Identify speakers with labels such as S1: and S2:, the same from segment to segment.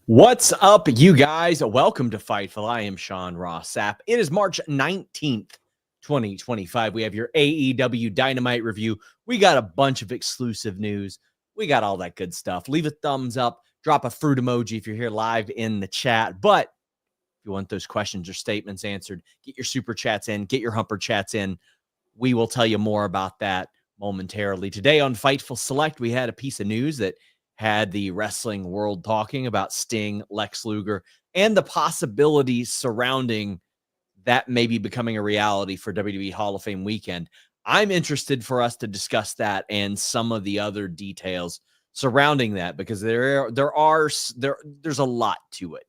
S1: What's up, you guys? Welcome to Fightful. I am Ross Sapp. It is March 19th, 2025. We have your AEW Dynamite review. We got a bunch of exclusive news. We got all that good stuff. Leave a thumbs up. Drop a fruit emoji if you're here live in the chat. But if you want those questions or statements answered, get your super chats in. Get your humper chats in. We will tell you more about that momentarily. Today on Fightful Select, we had a piece of news that had the wrestling world talking about Sting, Lex Luger, and the possibilities surrounding that maybe becoming a reality for WWE Hall of Fame weekend. I'm interested for us to discuss that and some of the other details surrounding that because there's a lot to it,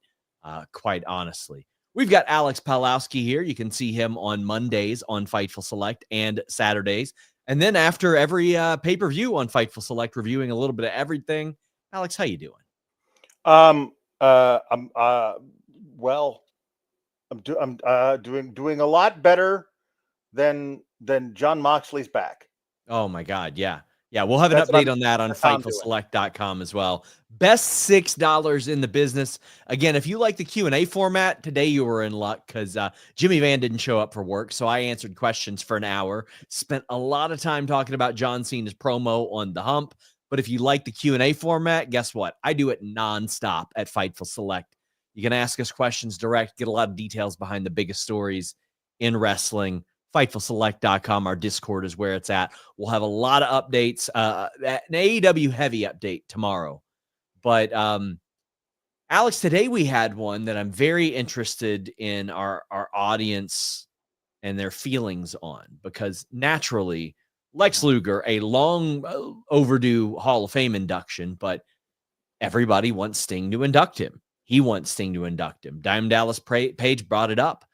S1: quite honestly. We've got Alex Pawlowski here. You can see him on Mondays on Fightful Select and Saturdays. And then after every pay-per-view on Fightful Select, reviewing a little bit of everything. Alex, how you doing?
S2: I'm doing a lot better than John Moxley's back.
S1: Oh my God, yeah. We'll have an update on that on FightfulSelect.com as well. Best $6 in the business. Again, if you like the Q&A format, today you were in luck because Jimmy Van didn't show up for work, so I answered questions for an hour. Spent a lot of time talking about John Cena's promo on The Hump. But if you like the Q&A format, guess what? I do it nonstop at Fightful Select. You can ask us questions direct, get a lot of details behind the biggest stories in wrestling. FightfulSelect.com, our Discord is where it's at. We'll have a lot of updates, an AEW heavy update tomorrow. But Alex, today we had one that I'm very interested in our audience and their feelings on, because naturally, Lex Luger, a long overdue Hall of Fame induction, but everybody wants Sting to induct him. He wants Sting to induct him. Diamond Dallas Page brought it up.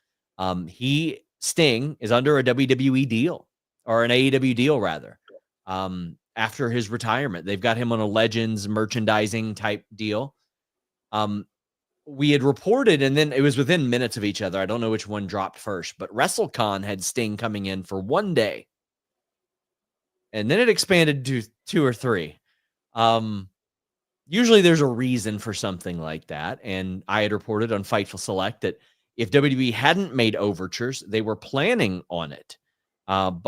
S1: Sting is under a WWE deal, or an AEW deal rather, after his retirement. They've got him on a Legends merchandising type deal. We had reported, and then it was within minutes of each other. I don't know which one dropped first, but WrestleCon had Sting coming in for one day. And then it expanded to 2 or 3. Usually there's a reason for something like that. And I had reported on Fightful Select that if WWE hadn't made overtures, they were planning on it. And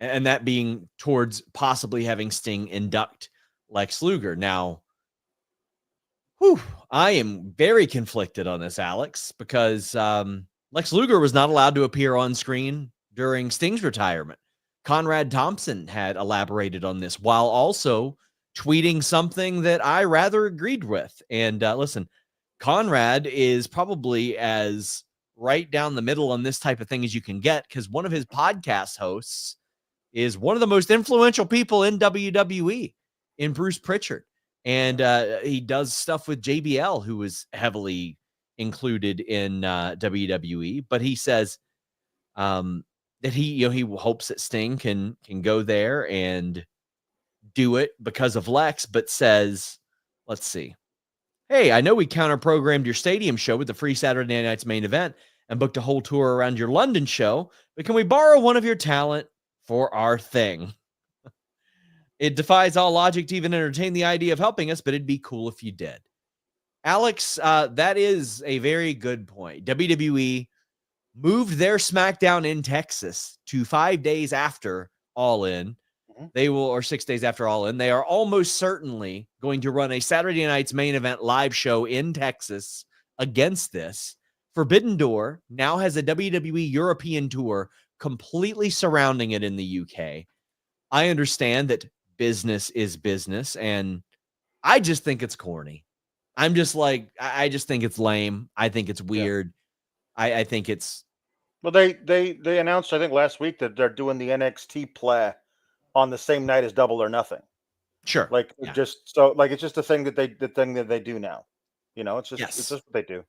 S1: that being towards possibly having Sting induct Lex Luger. Now, I am very conflicted on this, Alex, because Lex Luger was not allowed to appear on screen during Sting's retirement. Conrad Thompson had elaborated on this while also tweeting something that I rather agreed with. And listen, Conrad is probably as right down the middle on this type of thing as you can get, because one of his podcast hosts is one of the most influential people in WWE, in Bruce Pritchard. And he does stuff with JBL, who was heavily included in WWE. But he says that he hopes that Sting can go there and do it because of Lex, but says, let's see. Hey, I know we counter-programmed your stadium show with the free Saturday Night's Main Event and booked a whole tour around your London show, but can we borrow one of your talent for our thing? It defies all logic to even entertain the idea of helping us, but it'd be cool if you did. Alex, that is a very good point. WWE moved their SmackDown in Texas to 5 days after All In. They will, or 6 days after All In. They are almost certainly going to run a Saturday Night's Main Event live show in Texas against this. Forbidden Door now has a WWE European tour completely surrounding it in the UK. I understand that business is business, and I just think it's corny. I'm just like, I just think it's lame. I think it's weird. Yeah. I think it's...
S2: Well, they announced, I think, last week that they're doing the NXT play on the same night as Double or Nothing.
S1: Sure.
S2: Like, yeah. It's just a thing that they do now. You know, it's just what they do.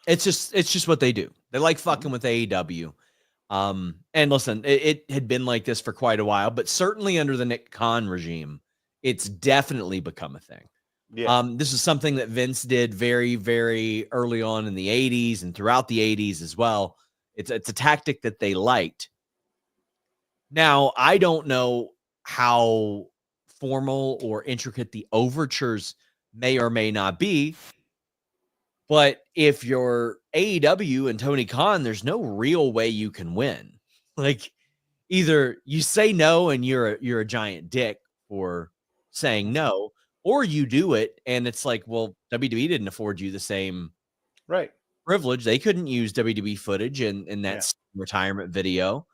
S1: It's just what they do. They like fucking with AEW. And listen, it had been like this for quite a while, but certainly under the Nick Khan regime, it's definitely become a thing. Yeah. This is something that Vince did very, very early on in the 80s and throughout the 80s as well. It's a tactic that they liked. Now, I don't know how formal or intricate the overtures may or may not be. But if you're AEW and Tony Khan, there's no real way you can win. Like, either you say no and you're a giant dick for saying no, or you do it and it's like, well, WWE didn't afford you the same privilege. They couldn't use WWE footage in that retirement video.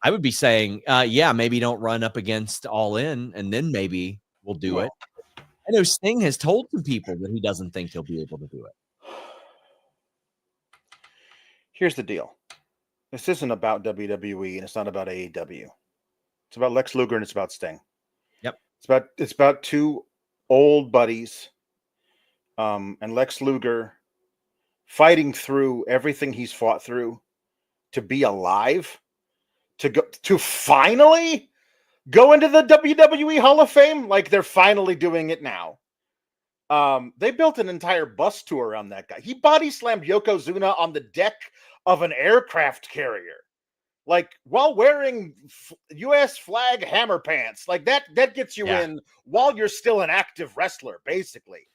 S1: I would be saying, yeah, maybe don't run up against All In, and then maybe we'll do it. I know Sting has told some people that he doesn't think he'll be able to do it.
S2: Here's the deal. This isn't about WWE and it's not about AEW. It's about Lex Luger and it's about Sting.
S1: Yep.
S2: It's about two old buddies. And Lex Luger fighting through everything he's fought through to be alive, to finally go into the WWE Hall of Fame. Like, they're finally doing it now. They built an entire bus tour around that guy. He body slammed Yokozuna on the deck of an aircraft carrier, like, while wearing U.S. flag hammer pants. Like, that gets you in while you're still an active wrestler, basically.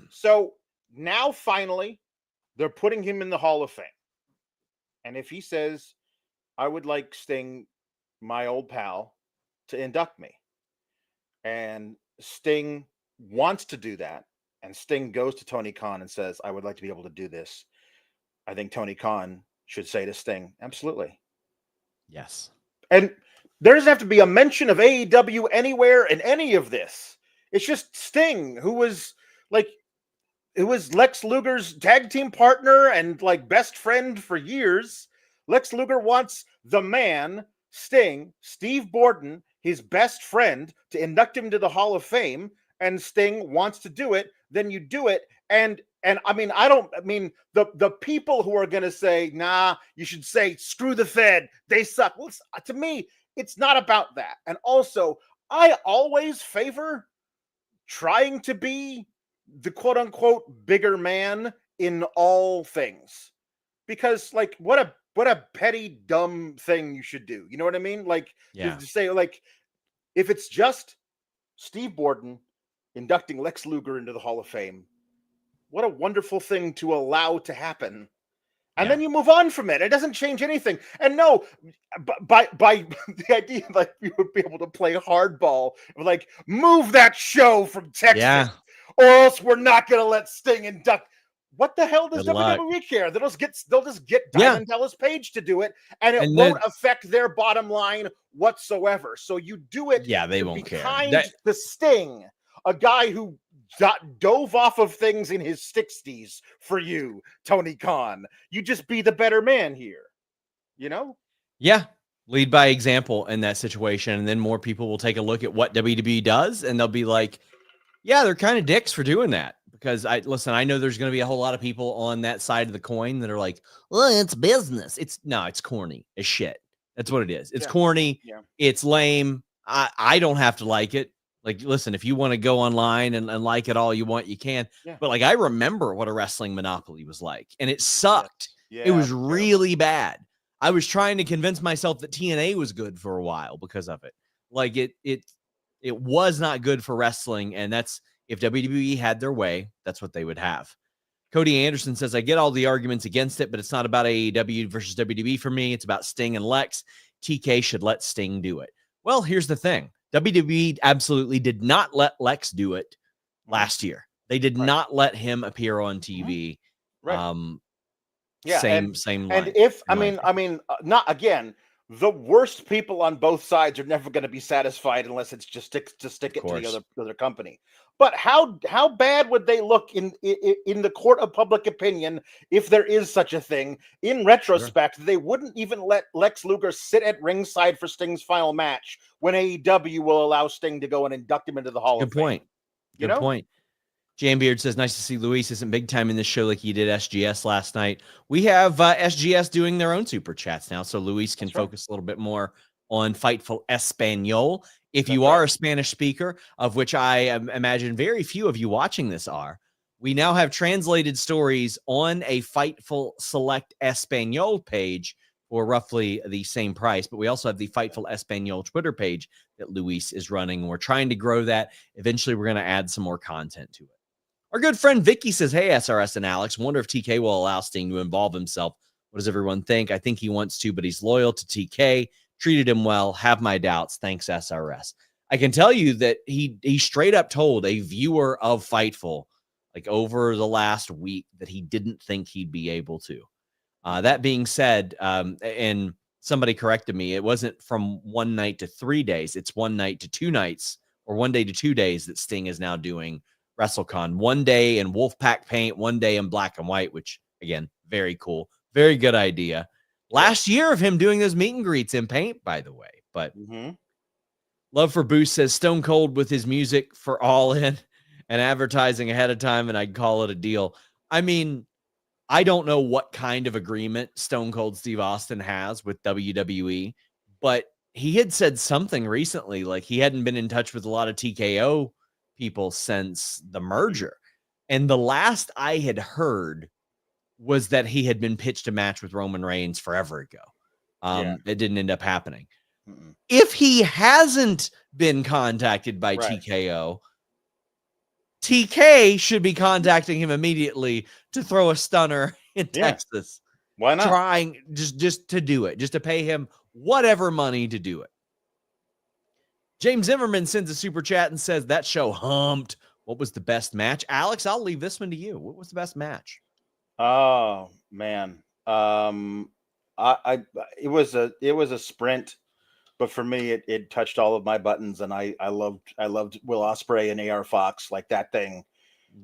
S2: So now finally they're putting him in the Hall of Fame. And if he says, I would like Sting, my old pal, to induct me, and Sting wants to do that, and Sting goes to Tony Khan and says, I would like to be able to do this, I think Tony Khan should say to Sting, absolutely.
S1: Yes. And
S2: there doesn't have to be a mention of AEW anywhere in any of this. It's just Sting, who was Lex Luger's tag team partner and like best friend for years. Lex Luger wants the man, Sting, Steve Borden, his best friend, to induct him to the Hall of Fame, and Sting wants to do it, then you do it. And I mean, the people who are going to say, nah, you should say, screw the Fed, they suck. Well, to me, it's not about that. And also, I always favor trying to be the quote unquote bigger man in all things, because like, what a petty, dumb thing you should do. You know what I mean? Like, to say, like, if it's just Steve Borden inducting Lex Luger into the Hall of Fame, what a wonderful thing to allow to happen. And then you move on from it. It doesn't change anything. And no, by the idea that you would be able to play hardball, like, move that show from Texas, or else we're not going to let Sting induct. What the hell does WWE care? They'll just get Diamond Dallas Page to do it, and it won't affect their bottom line whatsoever. So you do it.
S1: Yeah, they won't care.
S2: The Sting, a guy who dove off of things in his 60s for you, Tony Khan. You just be the better man here, you know?
S1: Yeah. Lead by example in that situation. And then more people will take a look at what WWE does, and they'll be like, yeah, they're kind of dicks for doing that. Because I know there's going to be a whole lot of people on that side of the coin that are like, well, it's business. It's corny as shit. That's what it is. It's corny. Yeah. It's lame. I don't have to like it. Like, listen, if you want to go online and like it all you want, you can. Yeah. But like, I remember what a wrestling monopoly was like, and it sucked. Yeah. It was really bad. I was trying to convince myself that TNA was good for a while because of it. Like, it was not good for wrestling, and that's, if WWE had their way, that's what they would have. Cody Anderson says, I get all the arguments against it, but it's not about AEW versus WWE for me. It's about Sting and Lex. TK should let Sting do it. Well, here's the thing. WWE absolutely did not let Lex do it last year. They did not let him appear on TV. Right. Same line.
S2: And if, not again, the worst people on both sides are never going to be satisfied unless it's just stick it to the other company. But how bad would they look in the court of public opinion if there is such a thing? In retrospect, they wouldn't even let Lex Luger sit at ringside for Sting's final match when AEW will allow Sting to go and induct him into the Hall of Fame.
S1: Good point. Jan Beard says, nice to see Luis isn't big time in this show like he did SGS last night. We have SGS doing their own super chats now, so Luis can focus a little bit more on Fightful Espanol. If you are a Spanish speaker, of which I imagine very few of you watching this are, we now have translated stories on a Fightful Select Espanol page for roughly the same price, but we also have the Fightful Espanol Twitter page that Luis is running. We're trying to grow that. Eventually, we're going to add some more content to it. Our good friend Vicky says, hey, SRS and Alex, wonder if TK will allow Sting to involve himself. What does everyone think? I think he wants to, but he's loyal to TK. Treated him well. Have my doubts. Thanks, SRS. I can tell you that he straight up told a viewer of Fightful, like over the last week, that he didn't think he'd be able to. That being said, and somebody corrected me, it wasn't from 1 night to 3 days. It's 1 night to 2 nights, or 1 day to 2 days that Sting is now doing WrestleCon. 1 day in Wolfpack paint, 1 day in black and white, which, again, very cool. Very good idea. Last year of him doing those meet and greets in paint, by the way. But Love for Boost says Stone Cold with his music for All In and advertising ahead of time, and I'd call it a deal. I mean, I don't know what kind of agreement Stone Cold Steve Austin has with WWE, but he had said something recently, like he hadn't been in touch with a lot of TKO people since the merger. And the last I had heard was that he had been pitched a match with Roman Reigns forever ago. It didn't end up happening. If he hasn't been contacted by TKO, TK should be contacting him immediately to throw a stunner in Texas.
S2: Why not?
S1: Trying just to do it, just to pay him whatever money to do it. James Zimmerman sends a super chat and says that show humped. What was the best match? Alex, I'll leave this one to you. What was the best match?
S2: Oh man. It was a sprint, but for me it touched all of my buttons, and I loved Will Ospreay and AR Fox. Like that thing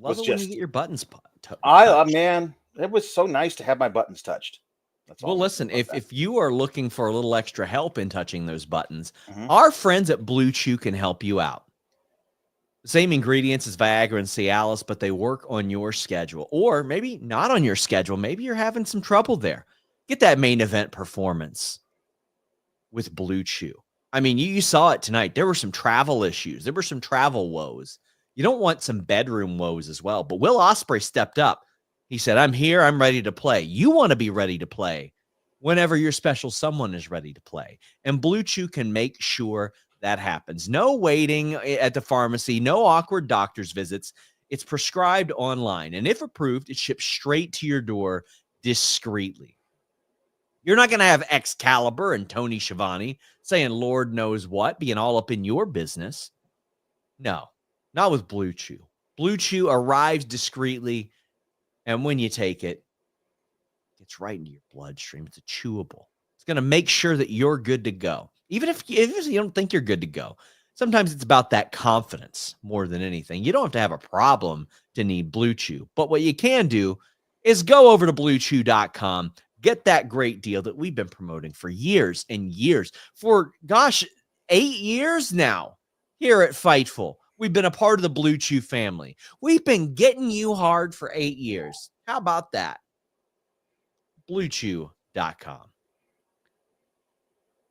S1: Love was it just when you get your buttons
S2: man, it was so nice to have my buttons touched. That's all.
S1: Well, listen, if you are looking for a little extra help in touching those buttons, our friends at Blue Chew can help you out. Same ingredients as Viagra and Cialis, but they work on your schedule, or maybe not on your schedule. Maybe you're having some trouble there. Get that main event performance with Blue Chew. I mean, you saw it tonight. There were some travel issues. There were some travel woes. You don't want some bedroom woes as well. But Will Ospreay stepped up. He said, I'm here. I'm ready to play. You want to be ready to play whenever your special someone is ready to play. And Blue Chew can make sure that happens. No waiting at the pharmacy, no awkward doctor's visits. It's prescribed online. And if approved, it ships straight to your door discreetly. You're not going to have Excalibur and Tony Schiavone saying Lord knows what, being all up in your business. No, not with Blue Chew. Blue Chew arrives discreetly, and when you take it, it's right into your bloodstream. It's a chewable. It's going to make sure that you're good to go. Even if you don't think you're good to go. Sometimes it's about that confidence more than anything. You don't have to have a problem to need Blue Chew. But what you can do is go over to BlueChew.com. Get that great deal that we've been promoting for years and years. For, 8 years now here at Fightful. We've been a part of the Blue Chew family. We've been getting you hard for 8 years. How about that? BlueChew.com.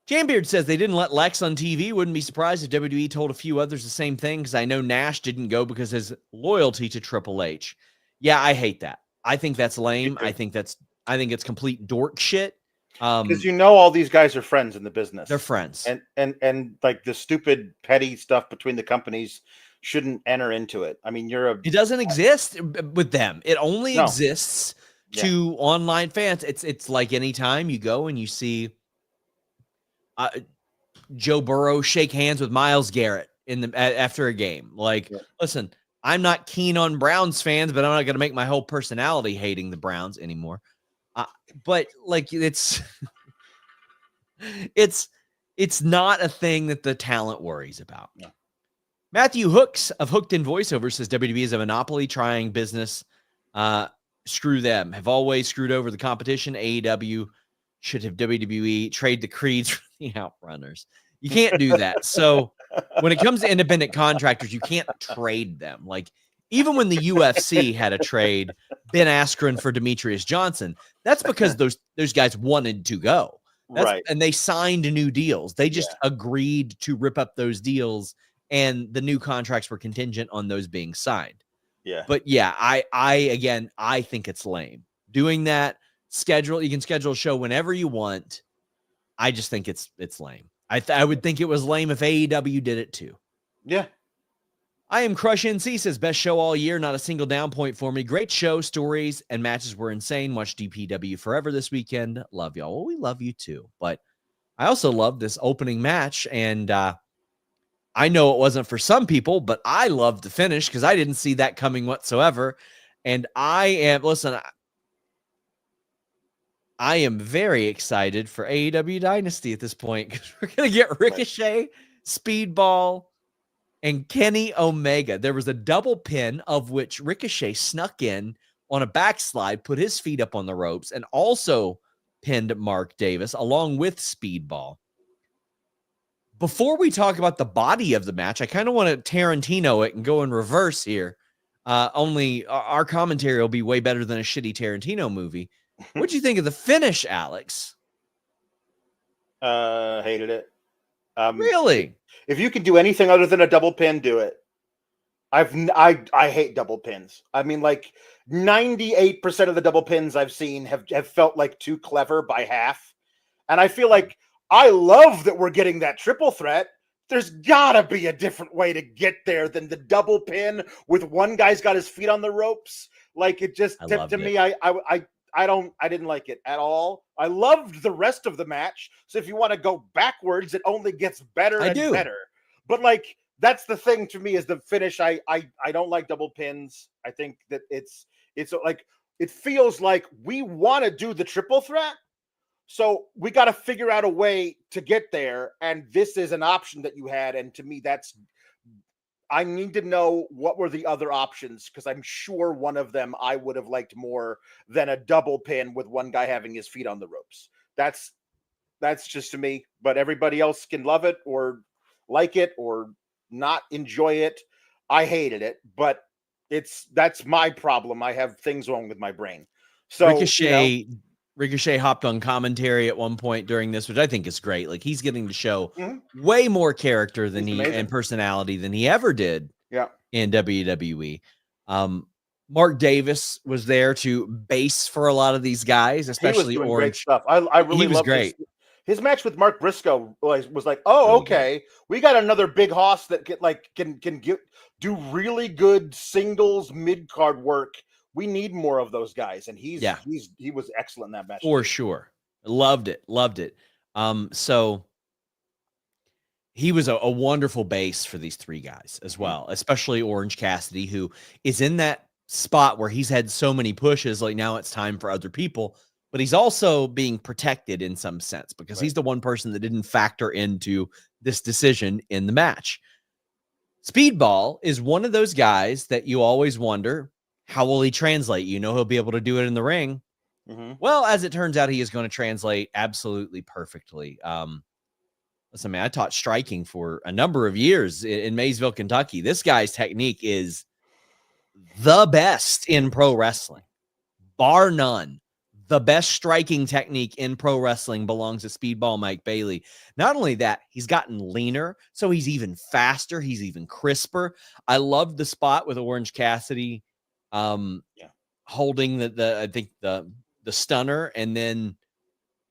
S1: Jambeard says they didn't let Lex on TV. Wouldn't be surprised if WWE told a few others the same thing, because I know Nash didn't go because of his loyalty to Triple H. Yeah, I hate that. I think that's lame. I think it's complete dork shit.
S2: Because all these guys are friends in the business.
S1: They're friends.
S2: And like the stupid petty stuff between the companies shouldn't enter into it. I mean,
S1: it doesn't exist with them. It only exists to online fans. It's like anytime you go and you see Joe Burrow shake hands with Myles Garrett after a game. Like, listen, I'm not keen on Browns fans, but I'm not going to make my whole personality hating the Browns anymore. But like, it's not a thing that the talent worries about.
S2: Yeah.
S1: Matthew Hooks of Hooked in Voiceover says WWE is a monopoly trying business. Screw them. Have always screwed over the competition. AEW should have WWE trade the creeds for the outrunners. You can't do that. So when it comes to independent contractors, you can't trade them. Like, even when the UFC had a trade, Ben Askren for Demetrius Johnson, that's because those guys wanted to go. Right. And they signed new deals. They just agreed to rip up those deals, and the new contracts were contingent on those being signed.
S2: Yeah.
S1: But yeah, I think it's lame. Doing that, you can schedule a show whenever you want. I just think it's lame. I would think it was lame if AEW did it too.
S2: Yeah.
S1: I am Crush NC says best show all year, not a single down point for me. Great show, stories, and matches were insane. Watch DPW forever this weekend. Love y'all. Well, we love you too. But I also love this opening match, and I know it wasn't for some people, but I loved the finish because I didn't see that coming whatsoever. And I am very excited for AEW Dynasty at this point because we're going to get Ricochet, Speedball, and Kenny Omega. There was a double pin of which Ricochet snuck in on a backslide, put his feet up on the ropes, and also pinned Mark Davis along with Speedball. Before we talk about the body of the match, I kind of want to Tarantino it and go in reverse here. Only our commentary will be way better than a shitty Tarantino movie. What'd you think of the finish, Alex?
S2: Hated it.
S1: Really?
S2: If you can do anything other than a double pin, do it. I hate double pins. I mean, like 98% of the double pins I've seen have felt like too clever by half. And I feel like I love that we're getting that triple threat. There's gotta be a different way to get there than the double pin with one guy's got his feet on the ropes. Like it just to me, I didn't like it at all. I loved the rest of the match. So if you want to go backwards, it only gets better and better. But like that's the thing to me is the finish. I don't like double pins. I think that it's like it feels like we want to do the triple threat. So we got to figure out a way to get there. And this is an option that you had. And to me, I need to know what were the other options because I'm sure one of them I would have liked more than a double pin with one guy having his feet on the ropes. That's just to me, but everybody else can love it or like it or not enjoy it. I hated it, but that's my problem. I have things wrong with my brain. So
S1: Ricochet hopped on commentary at one point during this, which I think is great. Like he's getting to show way more character than and personality than he ever did in WWE. Mark Davis was there to base for a lot of these guys, especially Orange.
S2: Great stuff. I really loved great. His match with Mark Briscoe was like, oh, okay, we got another big hoss that can do really good singles mid card work. We need more of those guys, and he was excellent in that match
S1: for sure. Loved it. So he was a wonderful base for these three guys as well, especially Orange Cassidy, who is in that spot where he's had so many pushes. Like now it's time for other people, but he's also being protected in some sense because he's the one person that didn't factor into this decision in the match. Speedball is one of those guys that you always wonder, how will he translate? He'll be able to do it in the ring. Well, as it turns out, he is going to translate absolutely perfectly. Listen, man, I taught striking for a number of years in Maysville, Kentucky. This guy's technique is the best in pro wrestling, bar none. The best striking technique in pro wrestling belongs to Speedball Mike Bailey. Not only that, he's gotten leaner, so he's even faster. He's even crisper. I loved the spot with Orange Cassidy holding the stunner, and then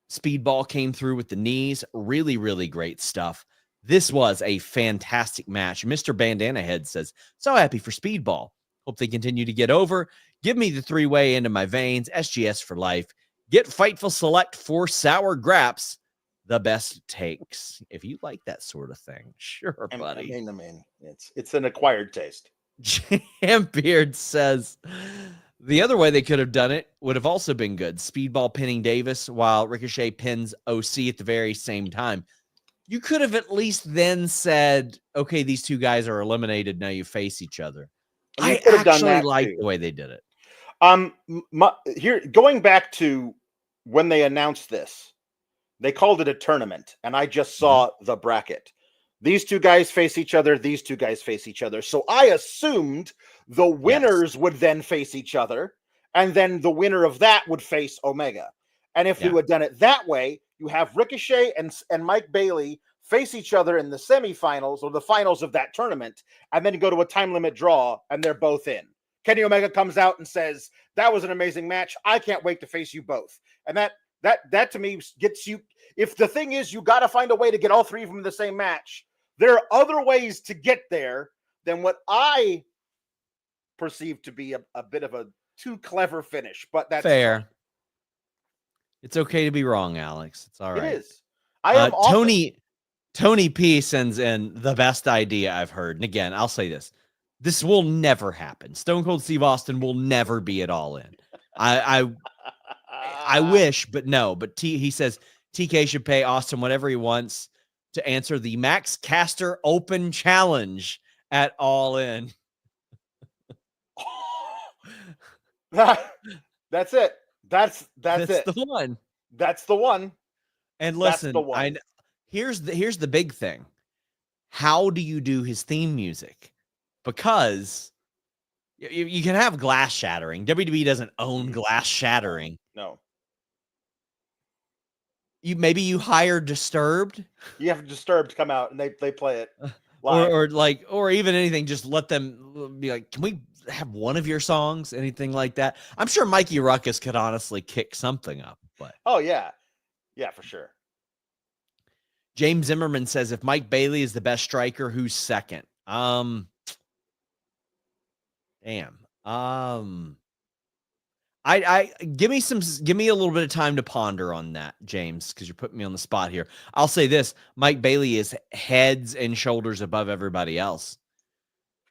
S1: Speedball came through with the knees. Really, really great stuff. This was a fantastic match. Mr. Bandana Head says, so happy for Speedball. Hope they continue to get over. Give me the three-way into my veins. SGS for life. Get Fightful Select for sour graps. The best takes. If you like that sort of thing. Sure, buddy.
S2: I mean, it's an acquired taste.
S1: Champiard says the other way they could have done it would have also been good. Speedball pinning Davis while Ricochet pins OC at the very same time. You could have at least then said, okay, these two guys are eliminated. Now you face each other. I actually like the way they did it.
S2: Here, going back to when they announced this, they called it a tournament, and I just saw the bracket. These two guys face each other. These two guys face each other. So I assumed the winners would then face each other, and then the winner of that would face Omega. And if you had done it that way, you have Ricochet and Mike Bailey face each other in the semifinals or the finals of that tournament, and then you go to a time limit draw, and they're both in. Kenny Omega comes out and says, that was an amazing match. I can't wait to face you both. And that to me gets you, if the thing is you got to find a way to get all three of them in the same match, there are other ways to get there than what I perceive to be a bit of a too clever finish. But that's
S1: fair. It's okay to be wrong, Alex. It's all right.
S2: It is. I am
S1: Tony P sends in the best idea I've heard. And again, I'll say this. This will never happen. Stone Cold Steve Austin will never be at All In. I wish, but no. But he says TK should pay Austin whatever he wants to answer the Max Caster Open Challenge at All In.
S2: That's it. That's it.
S1: The one.
S2: That's the one.
S1: And listen, here's the big thing. How do you do his theme music? Because you can have glass shattering. WWE doesn't own glass shattering.
S2: No.
S1: Maybe you hire Disturbed.
S2: You have Disturbed come out and they play it live.
S1: or even anything. Just let them be like, can we have one of your songs? Anything like that. I'm sure Mikey Ruckus could honestly kick something up. But
S2: yeah, for sure.
S1: James Zimmerman says if Mike Bailey is the best striker, who's second? I give me a little bit of time to ponder on that, James, because you're putting me on the spot here. I'll say this: Mike Bailey is heads and shoulders above everybody else.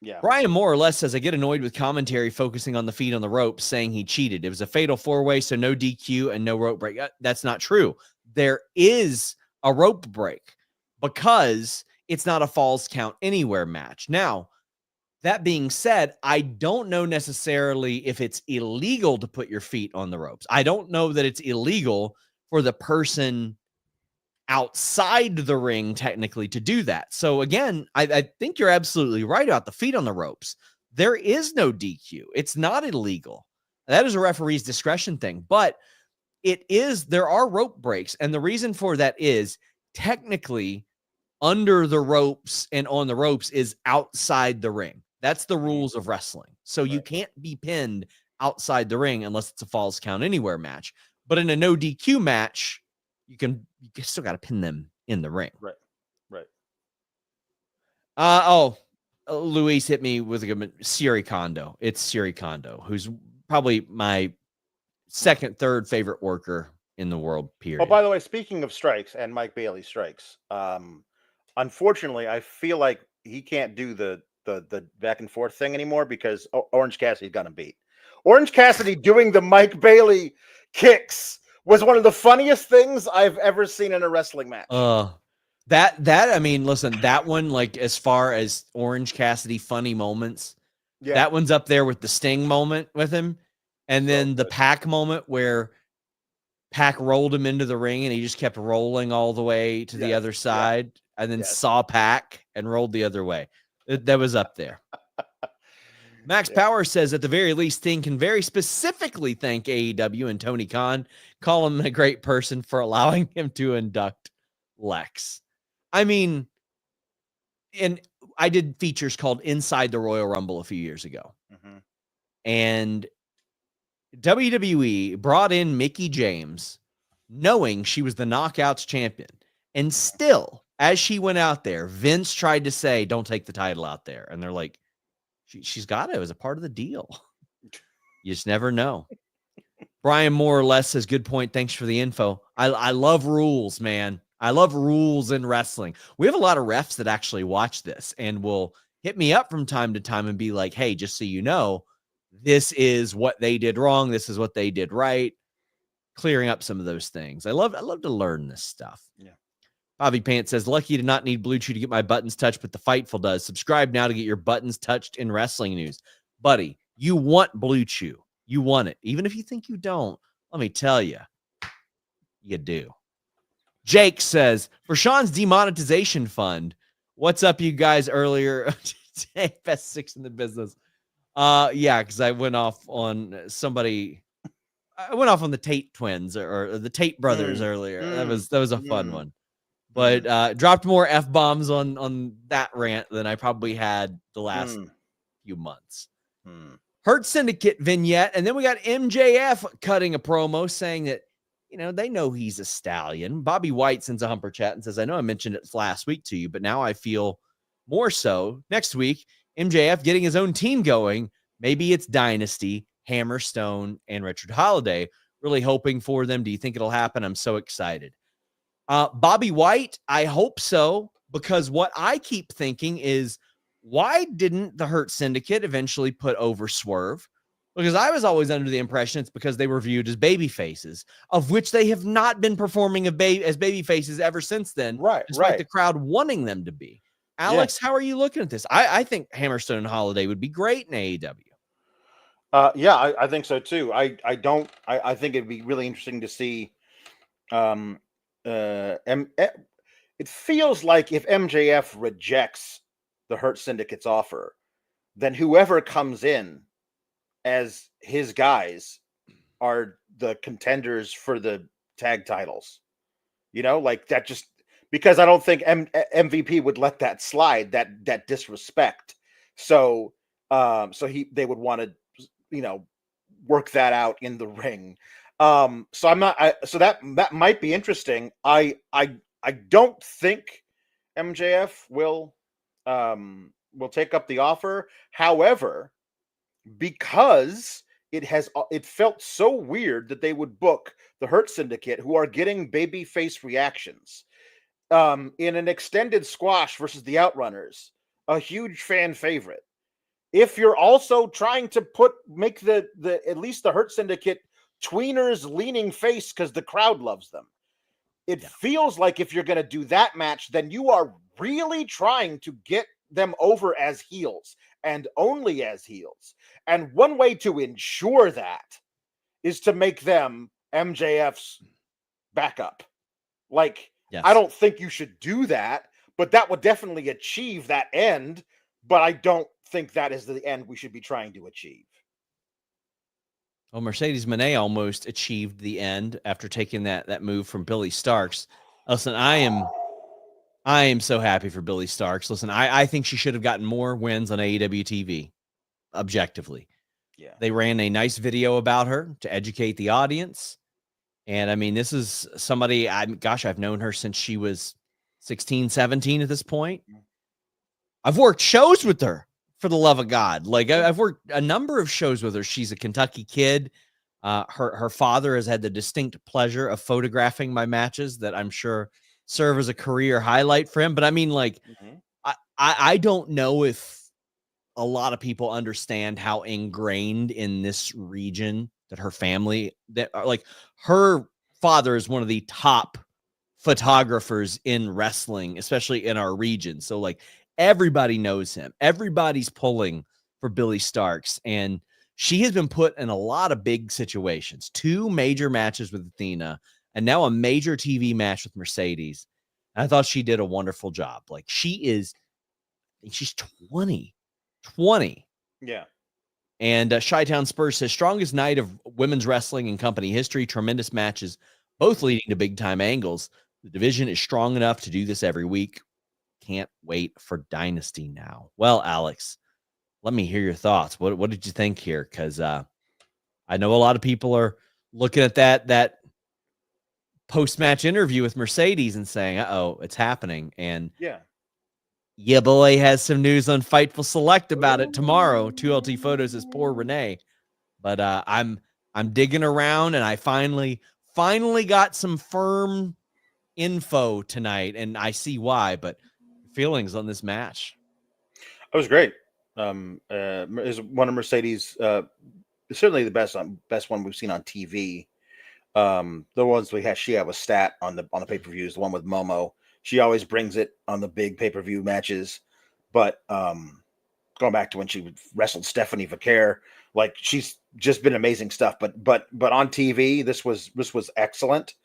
S2: Yeah.
S1: Brian more or less says I get annoyed with commentary focusing on the feet on the rope, saying he cheated. It was a fatal 4-way, so no DQ and no rope break. That's not true. There is a rope break because it's not a falls count anywhere match. Now, that being said, I don't know necessarily if it's illegal to put your feet on the ropes. I don't know that it's illegal for the person outside the ring technically to do that. So again, I think you're absolutely right about the feet on the ropes. There is no DQ. It's not illegal. That is a referee's discretion thing, but there are rope breaks. And the reason for that is technically under the ropes and on the ropes is outside the ring. That's the rules of wrestling. So you can't be pinned outside the ring unless it's a falls count anywhere match. But in a no DQ match, you still got to pin them in the ring.
S2: Right.
S1: Luis hit me with a good Siri Kondo. It's Siri Kondo, who's probably my second, third favorite worker in the world, period.
S2: Oh, by the way, speaking of strikes and Mike Bailey strikes, unfortunately, I feel like he can't do the back and forth thing anymore because Orange Cassidy got him beat. Orange Cassidy doing the Mike Bailey kicks was one of the funniest things I've ever seen in a wrestling match.
S1: I mean, listen, that one, like as far as Orange Cassidy funny moments, that one's up there with the Sting moment with him. And then the Pac moment where Pac rolled him into the ring and he just kept rolling all the way to the other side and then saw Pac and rolled the other way. That was up there. Max Power says at the very least, Sting can very specifically thank AEW and Tony Khan, call him a great person for allowing him to induct Lex. I mean, and I did features called Inside the Royal Rumble a few years ago. Mm-hmm. And WWE brought in Mickie James knowing she was the Knockouts champion. And still, as she went out there, Vince tried to say, don't take the title out there. And they're like, she's got it as a part of the deal. You just never know. Brian more or less says, good point. Thanks for the info. I love rules, man. I love rules in wrestling. We have a lot of refs that actually watch this and will hit me up from time to time and be like, hey, just so you know, this is what they did wrong. This is what they did right. Clearing up some of those things. I love to learn this stuff.
S2: Yeah.
S1: Bobby Pants says, lucky to not need Blue Chew to get my buttons touched, but the Fightful does. Subscribe now to get your buttons touched in wrestling news. Buddy, you want Blue Chew. You want it. Even if you think you don't, let me tell you, you do. Jake says, for Sean's demonetization fund, what's up, you guys, earlier today? Best six in the business. Yeah, because I went off on somebody. I went off on the Tate twins or the Tate brothers earlier. That was a fun one. But dropped more F-bombs on that rant than I probably had the last few months. Hurt Syndicate vignette, and then we got MJF cutting a promo saying that, they know he's a stallion. Bobby White sends a humper chat and says, I know I mentioned it last week to you, but now I feel more so. Next week, MJF getting his own team going. Maybe it's Dynasty, Hammerstone, and Richard Holiday. Really hoping for them. Do you think it'll happen? I'm so excited. Bobby White, I hope so, because what I keep thinking is, why didn't the Hurt Syndicate eventually put over Swerve? Because I was always under the impression it's because they were viewed as baby faces, of which they have not been performing as baby faces ever since then, despite the crowd wanting them to be. Alex, how are you looking at this? I think Hammerstone and Holiday would be great in AEW.
S2: I think so too. I think it'd be really interesting to see. It feels like if MJF rejects the Hurt Syndicate's offer, then whoever comes in as his guys are the contenders for the tag titles. Like that, just because I don't think MVP would let that slide, that disrespect. So they would want to, work that out in the ring. So that might be interesting. I don't think MJF will take up the offer. However, because it felt so weird that they would book the Hurt Syndicate, who are getting babyface reactions, in an extended squash versus the Outrunners, a huge fan favorite. If you're also trying to make the at least the Hurt Syndicate tweeners leaning face because the crowd loves them, it feels like if you're going to do that match, then you are really trying to get them over as heels and only as heels. And one way to ensure that is to make them MJF's backup. I don't think you should do that, but that would definitely achieve that end. But I don't think that is the end we should be trying to achieve.
S1: Well, Mercedes Moné almost achieved the end after taking that move from Billy Starks. Listen, I am so happy for Billy Starks. Listen, I think she should have gotten more wins on AEW TV, objectively.
S2: Yeah.
S1: They ran a nice video about her to educate the audience. And I mean, this is somebody, I've known her since she was 16, 17 at this point. I've worked shows with her, for the love of God. I've worked a number of shows with her. She's a Kentucky kid. Her father has had the distinct pleasure of photographing my matches that I'm sure serve as a career highlight for him. But I mean, I don't know if a lot of people understand how ingrained in this region that her family, her father is one of the top photographers in wrestling, especially in our region. So everybody knows him. Everybody's pulling for Billy Starks. And she has been put in a lot of big situations, 2 major matches with Athena, and now a major TV match with Mercedes. And I thought she did a wonderful job. She's 20.
S2: Yeah.
S1: And Chi-Town Spurs says, strongest night of women's wrestling in company history, tremendous matches, both leading to big time angles. The division is strong enough to do this every week. Can't wait for Dynasty now. Well, Alex, let me hear your thoughts. What did you think here? Because I know a lot of people are looking at that post-match interview with Mercedes and saying, uh-oh, it's happening. And yeah, boy has some news on Fightful Select about it tomorrow. 2LT Photos is poor Renee. But I'm digging around, and I finally got some firm info tonight, and I see why, but feelings on this match?
S2: It was great. Is one of Mercedes, certainly the best one we've seen on TV. The ones she had with Stat on the pay-per-views, the one with Momo, she always brings it on the big pay-per-view matches. But going back to when she wrestled Stephanie Vaquer, she's just been amazing stuff. But on TV, this was excellent.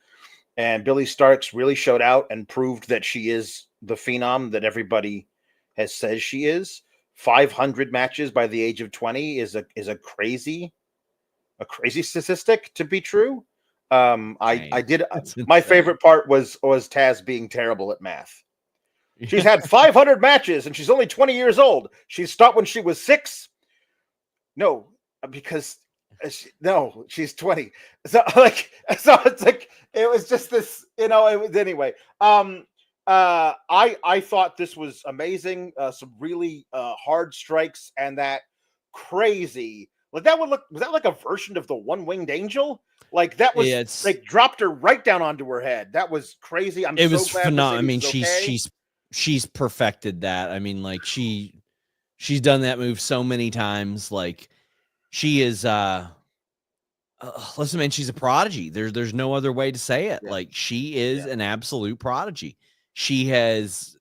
S2: And Billy Starks really showed out and proved that she is the phenom that everybody has says she is. 500 matches by the age of 20 is a crazy statistic to be true. My favorite part was Taz being terrible at math. She's had 500 matches and she's only 20 years old. She stopped when she was 6. No, because she's 20. So it's it was just this, it was anyway. I thought this was amazing. Some really hard strikes and that crazy. Like that was that like a version of the one-winged angel? Like that was
S1: It's
S2: like dropped her right down onto her head. That was crazy. I'm
S1: it
S2: so
S1: was
S2: glad
S1: phenomenal. I mean,
S2: Mercedes is okay.
S1: she's perfected that. I mean, like she's done that move so many times. Like she is listen, man, she's a prodigy. There's no other way to say it.
S2: Yeah.
S1: Like she is
S2: Yeah.
S1: an absolute prodigy. She has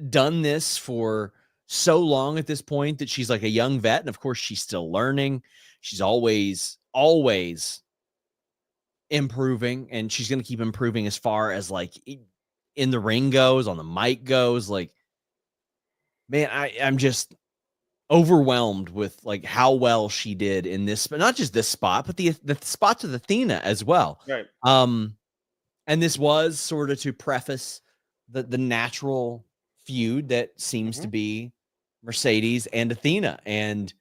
S1: done this for so long at this point that she's like a young vet, and of course she's still learning. She's always improving, and she's going to keep improving as far as like in the ring goes, on the mic goes. Like, man, I'm just overwhelmed with like how well she did in this, but not just this spot, but the spots with Athena as well.
S2: Right.
S1: And this was sort of to preface the natural feud that seems to be Mercedes and Athena. And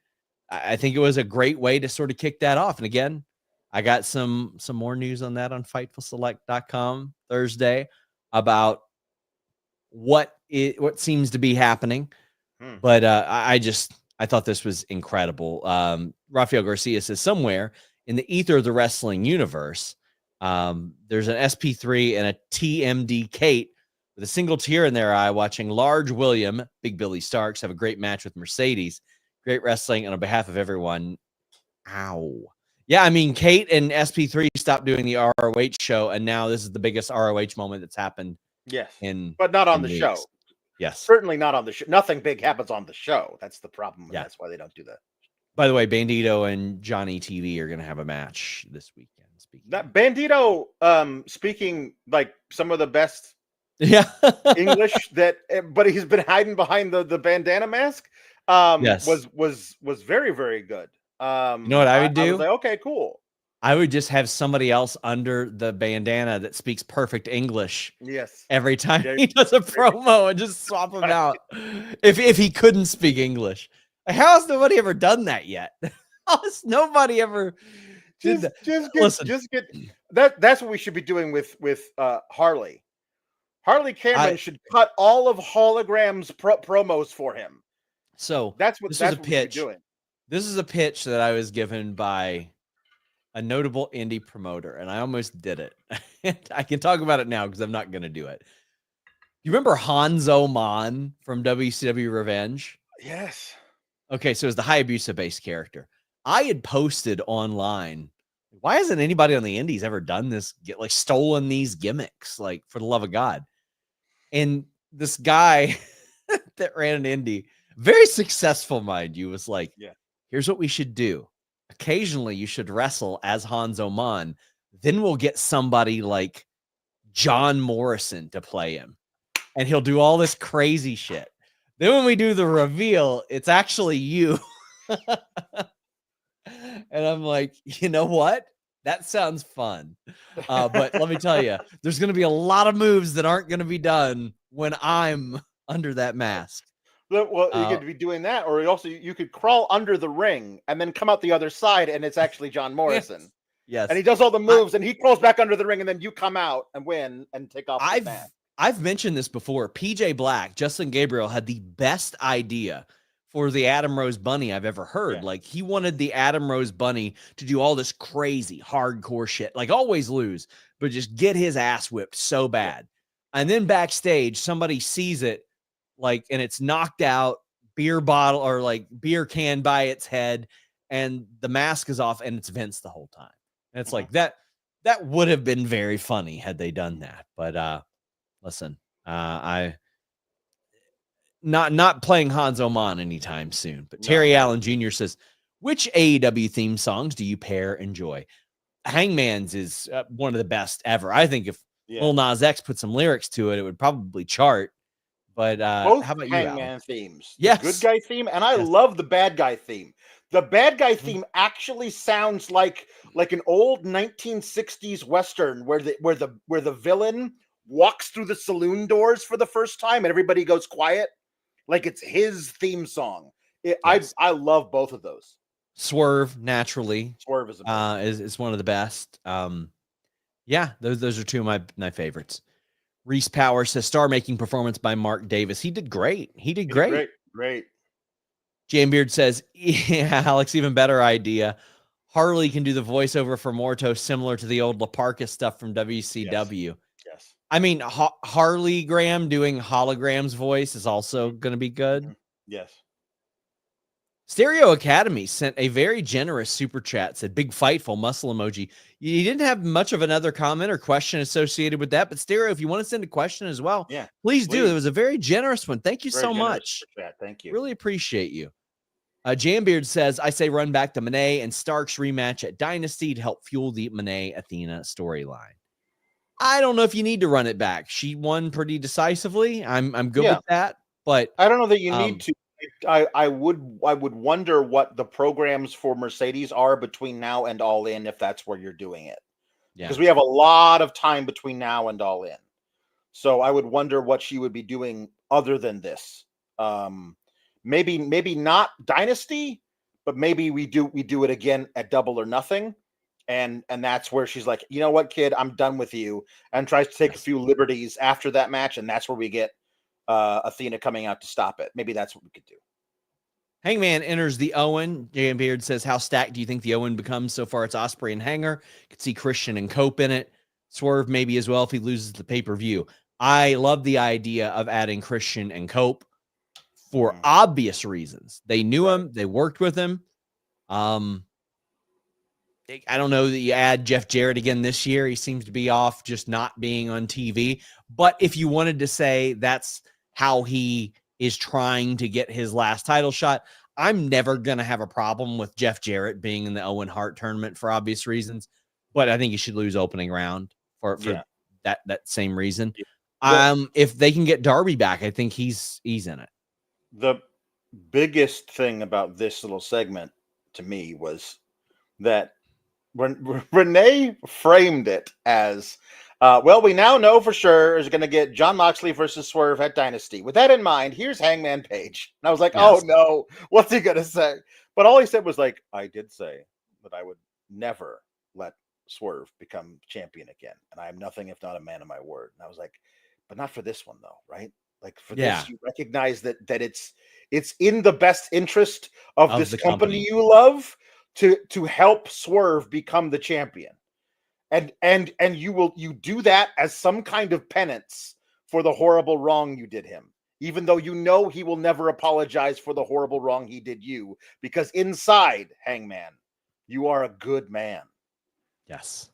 S1: I think it was a great way to sort of kick that off. And again, I got some more news on that on FightfulSelect.com Thursday about what seems to be happening. But I thought this was incredible. Rafael Garcia says somewhere in the ether of the wrestling universe, there's an SP3 and a TMD Kate with a single tear in their eye watching Large William, Big Billy Starks, have a great match with Mercedes. Great wrestling, and on behalf of everyone, ow. Yeah, I mean, Kate and SP3 stopped doing the ROH show, and now this is the biggest ROH moment that's happened.
S2: Yes,
S1: in
S2: but not on the
S1: weeks.
S2: show.
S1: Yes,
S2: certainly not on the show. Nothing big happens on the show. That's the problem. Yeah, that's why they don't do that.
S1: By the way, Bandito and Johnny TV are going to have a match this weekend. Speaking
S2: that Bandito, speaking like some of the best, English that, but he's been hiding behind the bandana mask. Was very, very good.
S1: You know what I would do?
S2: I was like, okay, cool.
S1: I would just have somebody else under the bandana that speaks perfect English.
S2: Yes.
S1: Every time he does a promo and just swap him out. If he couldn't speak English. How has nobody ever done that yet? How has nobody ever did that?
S2: Just get that's what we should be doing with Harley. Harley Cameron should cut all of Hologram's promos for him.
S1: So
S2: that's what we should be doing.
S1: This is a pitch that I was given by a notable indie promoter, and I almost did it. I can talk about it now because I'm not going to do it. You remember Hanzo Man from WCW Revenge?
S2: Yes.
S1: Okay, so it's the Hayabusa-based character. I had posted online, why hasn't anybody on the indies ever done this, stolen these gimmicks, like, for the love of God? And this guy that ran an indie, very successful, mind you, was like, here's what we should do. Occasionally, you should wrestle as Hanzo Man. Then we'll get somebody like John Morrison to play him. And he'll do all this crazy shit. Then when we do the reveal, it's actually you. And I'm like, you know what? That sounds fun. But let me tell you, there's going to be a lot of moves that aren't going to be done when I'm under that mask.
S2: Well, you could be doing that, or you could crawl under the ring and then come out the other side, and it's actually John Morrison.
S1: Yes.
S2: And he does all the moves, and he crawls back under the ring, and then you come out and win and take off the mask.
S1: I've mentioned this before. PJ Black, Justin Gabriel, had the best idea for the Adam Rose Bunny I've ever heard. Yeah. Like, he wanted the Adam Rose Bunny to do all this crazy hardcore shit, like always lose, but just get his ass whipped so bad. Yeah. And then backstage, somebody sees it, like, and it's knocked out, beer bottle or like beer can by its head, and the mask is off, and it's Vince the whole time. And it's like that would have been very funny had they done that. But listen, I not playing Hanzo Man anytime soon. But Terry Allen Jr. says, which AEW theme songs do you enjoy? Hangman's is one of the best ever. I think if Lil Nas X put some lyrics to it, it would probably chart. But
S2: both
S1: how about
S2: Hangman themes?
S1: Yes.
S2: The good guy theme, and I love the bad guy theme. The bad guy theme actually sounds like an old 1960s Western where the villain walks through the saloon doors for the first time and everybody goes quiet. Like it's his theme song. I love both of those.
S1: Swerve, naturally.
S2: Swerve is
S1: one of the best. Yeah, those are two of my favorites. Reese Power says star-making performance by Mark Davis. He did great. He did great.
S2: Great.
S1: Jambeard says, yeah, Alex, even better idea. Harley can do the voiceover for Morto, similar to the old Laparca stuff from WCW.
S2: Yes.
S1: I mean, Harley Graham doing Hologram's voice is also going to be good.
S2: Yes.
S1: Stereo Academy sent a very generous super chat, said big fightful muscle emoji. You didn't have much of another comment or question associated with that, but Stereo, if you want to send a question as well, please do. It was a very generous one. Thank you so much.
S2: Thank you.
S1: Really appreciate you. Jambeard says, I say run back to Monet and Stark's rematch at Dynasty to help fuel the Monet Athena storyline. I don't know if you need to run it back. She won pretty decisively. I'm good with that, but
S2: I don't know that you need to. I would wonder what the programs for Mercedes are between now and All In, if that's where you're doing it. Because we have a lot of time between now and All In. So I would wonder what she would be doing other than this. Maybe not Dynasty, but maybe we do it again at Double or Nothing. And that's where she's like, you know what, kid, I'm done with you, and tries to take a few liberties after that match, and that's where we get Athena coming out to stop it. Maybe that's what we could do.
S1: Hangman enters the Owen. J.M. Beard says, how stacked do you think the Owen becomes? So far, it's Ospreay and Hanger. You could see Christian and Cope in it. Swerve maybe as well if he loses the pay-per-view. I love the idea of adding Christian and Cope for obvious reasons. They knew him. They worked with him. I don't know that you add Jeff Jarrett again this year. He seems to be off just not being on TV. But if you wanted to say that's how he is trying to get his last title shot, I'm never going to have a problem with Jeff Jarrett being in the Owen Hart tournament for obvious reasons. But I think he should lose opening round for that same reason. If they can get Darby back, I think he's in it.
S2: The biggest thing about this little segment to me was that when Renee framed it as, well, we now know for sure is going to get Jon Moxley versus Swerve at Dynasty. With that in mind, here's Hangman Page. And I was like, oh no, what's he going to say? But all he said was like, I did say that I would never let Swerve become champion again. And I am nothing if not a man of my word. And I was like, but not for this one though, right? Like for this, you recognize that it's in the best interest of this company you love to help Swerve become the champion. And you do that as some kind of penance for the horrible wrong you did him, even though you know he will never apologize for the horrible wrong he did you, because inside, Hangman, you are a good man.
S1: Yes.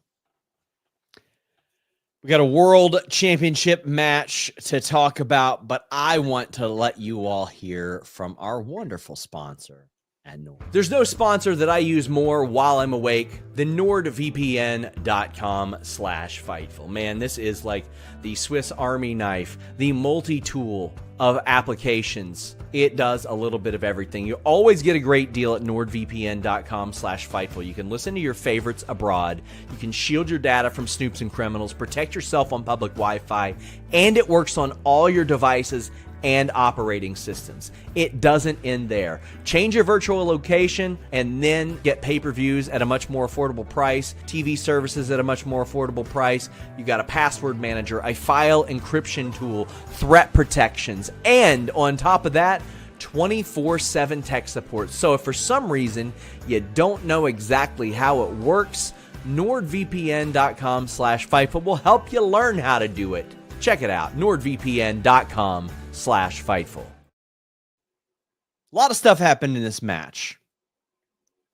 S1: We got a world championship match to talk about, but I want to let you all hear from our wonderful sponsor at Nord. There's no sponsor that I use more while I'm awake than NordVPN.com/Fightful. Man, this is like the Swiss Army knife, the multi-tool of applications. It does a little bit of everything. You always get a great deal at NordVPN.com/Fightful. You can listen to your favorites abroad. You can shield your data from snoops and criminals, protect yourself on public Wi-Fi, and it works on all your devices and operating systems. It doesn't end there. Change your virtual location and then get pay-per-views at a much more affordable price, TV services at a much more affordable price. You got a password manager, a file encryption tool, threat protections, and on top of that, 24/7 tech support. So if for some reason you don't know exactly how it works, NordVPN.com/Fightful will help you learn how to do it. Check it out, NordVPN.com/Fightful. A lot of stuff happened in this match.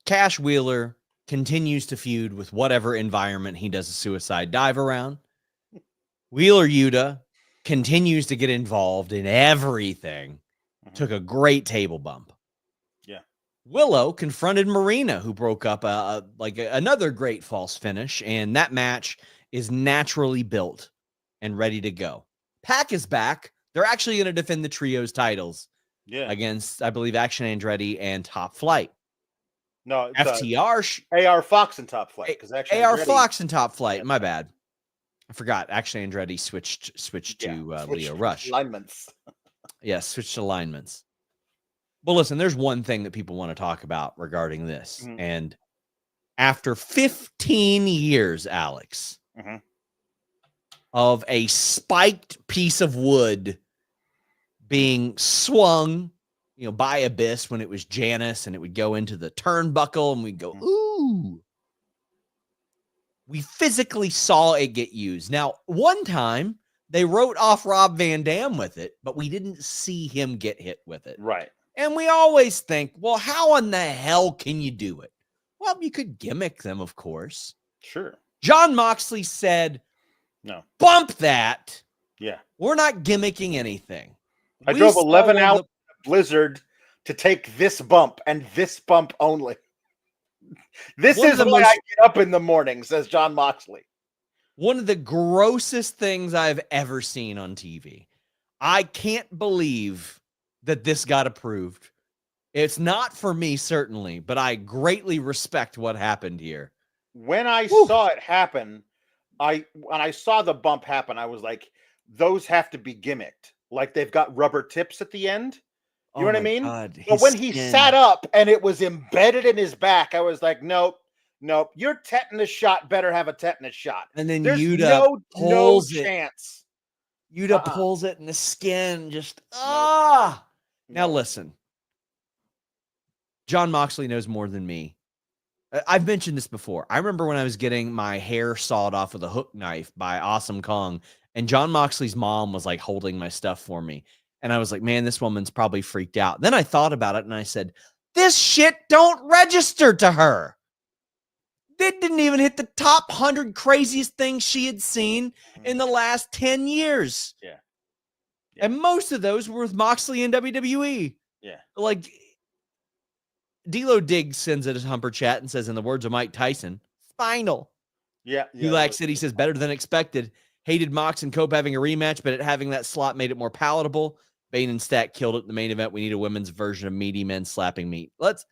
S1: Cash Wheeler continues to feud with whatever environment he does a suicide dive around. Wheeler Yuta continues to get involved in everything. Took a great table bump.
S2: Yeah.
S1: Willow confronted Marina, who broke up another great false finish, and that match is naturally built and ready to go. Pac is back. They're actually going to defend the trios titles against, I believe, Action Andretti and Top Flight.
S2: No, it's
S1: FTR.
S2: AR Fox and Top Flight.
S1: AR Fox and Top Flight. My bad. I forgot. Action Andretti switched to Leo Rush.
S2: Alignments.
S1: Yes, switched alignments. But listen, there's one thing that people want to talk about regarding this. And after 15 years, Alex, of a spiked piece of wood being swung, by Abyss when it was Janice, and it would go into the turnbuckle, and we'd go, ooh. We physically saw it get used. Now, one time, they wrote off Rob Van Dam with it, but we didn't see him get hit with it.
S2: Right.
S1: And we always think, well, how in the hell can you do it? Well, you could gimmick them, of course.
S2: Sure.
S1: John Moxley said,
S2: no,
S1: bump that.
S2: Yeah.
S1: We're not gimmicking anything.
S2: I drove 11 hours in a blizzard to take this bump and this bump only. This is why I get up in the morning, says John Moxley.
S1: One of the grossest things I've ever seen on TV. I can't believe that this got approved. It's not for me, certainly, but I greatly respect what happened here.
S2: When I saw it happen, when I saw the bump happen, I was like, those have to be gimmicked. Like they've got rubber tips at the end. You know what I mean? But when he sat up and it was embedded in his back, I was like, nope. Your tetanus shot better have a tetanus shot.
S1: And then
S2: there's
S1: Yuta
S2: no chance.
S1: Yuta pulls it in the skin. Just Now listen. John Moxley knows more than me. I've mentioned this before. I remember when I was getting my hair sawed off with a hook knife by Awesome Kong, and John Moxley's mom was like holding my stuff for me. And I was like, man, this woman's probably freaked out. Then I thought about it and I said, this shit don't register to her. It didn't even hit the top 100 craziest things she had seen in the last 10 years.
S2: Yeah.
S1: And most of those were with Moxley and WWE.
S2: Yeah.
S1: Like, D'Lo Diggs sends it as Humper Chat and says, in the words of Mike Tyson, spinal.
S2: Yeah.
S1: Ulac City says, better than expected. Hated Mox and Cope having a rematch, but having that slot made it more palatable. Bayne and Stat killed it in the main event. We need a women's version of meaty men slapping meat. Let's,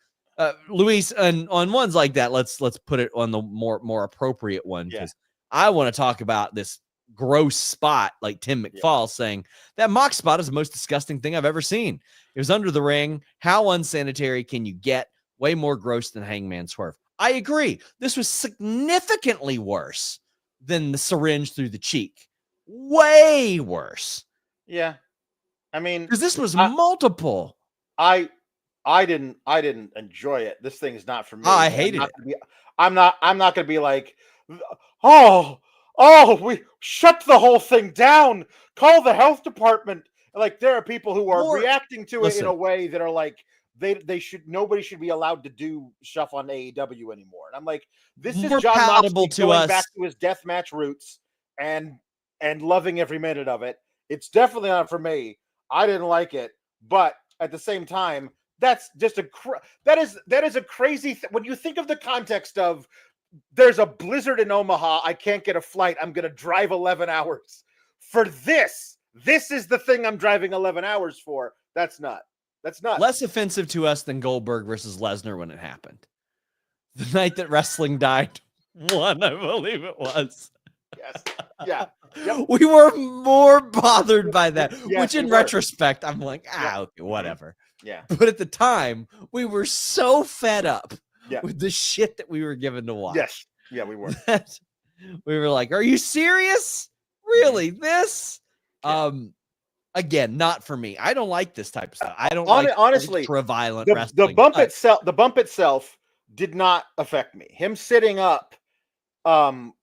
S1: Luis, on ones like that, let's put it on the more appropriate one, because I want to talk about this gross spot, like Tim McFall saying that Mox spot is the most disgusting thing I've ever seen. It was under the ring. How unsanitary can you get? Way more gross than Hangman Swerve. I agree. This was significantly worse than the syringe through the cheek. Way worse.
S2: Yeah. I mean,
S1: because this was multiple.
S2: I didn't enjoy it. This thing's not for me.
S1: I hated it.
S2: I'm not going to be like, we shut the whole thing down. Call the health department. Like, there are people who are reacting to it in a way that are like, nobody should be allowed to do stuff on AEW anymore. And I'm like, this is John Moxley going back to his deathmatch roots and loving every minute of it. It's definitely not for me. I didn't like it, but at the same time, that's just that is a crazy when you think of the context of there's a blizzard in Omaha, I can't get a flight, I'm going to drive 11 hours for this. This is the thing I'm driving 11 hours for. That's not
S1: less offensive to us than Goldberg versus Lesnar when it happened. The night that wrestling died, I believe it was.
S2: Yes. Yeah. Yep.
S1: We were more bothered by that,
S2: yes,
S1: which in retrospect, I'm like, okay, whatever.
S2: Yeah.
S1: But at the time, we were so fed up with the shit that we were given to watch.
S2: Yes. Yeah, we were.
S1: We were like, are you serious? Really? This?
S2: Yeah.
S1: Again, not for me. I don't like this type of stuff. I don't
S2: honestly
S1: ultra-violent
S2: wrestling. The bump itself did not affect me. Him sitting up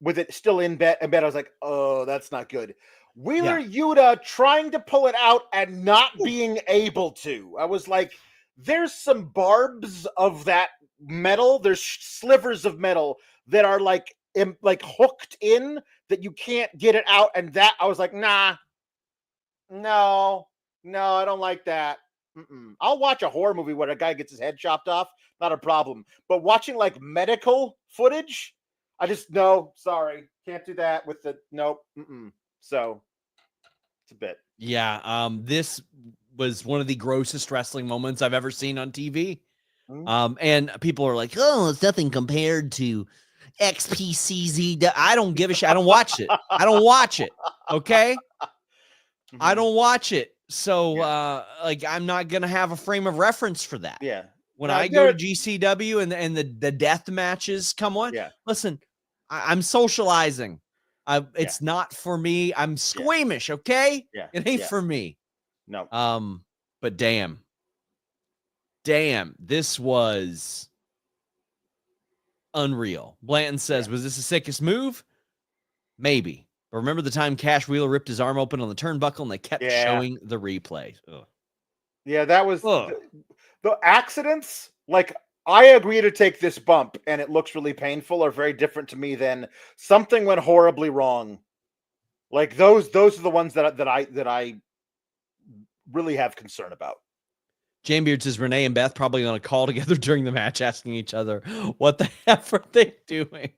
S2: with it still in bed, I was like, oh, that's not good. Wheeler Yuta trying to pull it out and not being able to. I was like, there's some barbs of that metal. There's slivers of metal that are like hooked in that you can't get it out. And that I was like, no, I don't like that. I'll watch a horror movie where a guy gets his head chopped off. Not a problem. But watching like medical footage, I just, no, sorry. Can't do that with the, nope. So it's a bit.
S1: Yeah. This was one of the grossest wrestling moments I've ever seen on TV. And people are like, oh, it's nothing compared to XPCZ. I don't give a shit. I don't watch it. Okay. I don't watch it. So, I'm not going to have a frame of reference for that.
S2: Yeah.
S1: When I go to GCW and the death matches come on, listen, I'm socializing. It's not for me. I'm squeamish, okay?
S2: Yeah.
S1: It ain't for me.
S2: No.
S1: But damn, this was unreal. Blanton says, was this the sickest move? Maybe. But remember the time Cash Wheeler ripped his arm open on the turnbuckle and they kept showing the replay. Ugh.
S2: Yeah, that was the accidents. Like, I agree to take this bump and it looks really painful are very different to me than something went horribly wrong. Like those are the ones that I really have concern about.
S1: Jamebeard says Renee and Beth probably on a call together during the match asking each other, what the F are they doing?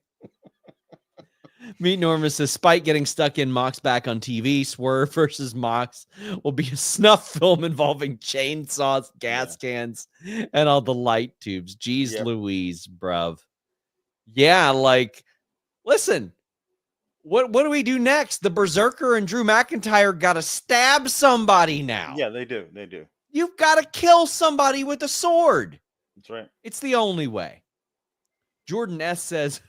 S1: Meet Norma says Spike getting stuck in Mox back on TV. Swerve versus Mox will be a snuff film involving chainsaws, gas cans, and all the light tubes. Jeez Louise, bruv. Yeah, like, listen, what do we do next? The Berserker and Drew McIntyre got to stab somebody now.
S2: Yeah, they do. They do.
S1: You've got to kill somebody with a sword.
S2: That's right.
S1: It's the only way. Jordan S. says,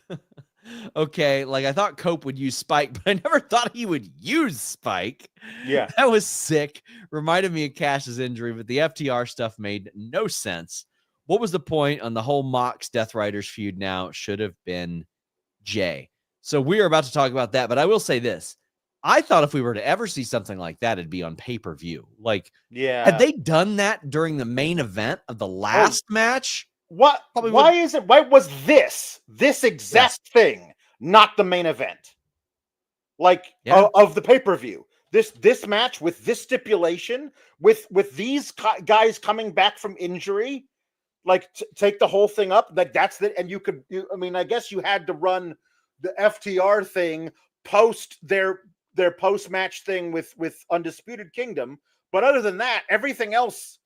S1: okay, like I thought Cope would use Spike, but I never thought he would use Spike.
S2: Yeah.
S1: That was sick. Reminded me of Cash's injury, but the FTR stuff made no sense. What was the point on the whole Mox Death Riders feud now? Should have been Jay. So we are about to talk about that, but I will say this. I thought if we were to ever see something like that, it'd be on pay-per-view. Like, had they done that during the main event of the last match?
S2: What? Why was this exact thing not the main event? Like of the pay-per-view. This match with this stipulation, with these guys coming back from injury, like take the whole thing up. Like that's the, and I mean, I guess you had to run the FTR thing post their post-match thing with Undisputed Kingdom, but other than that, everything else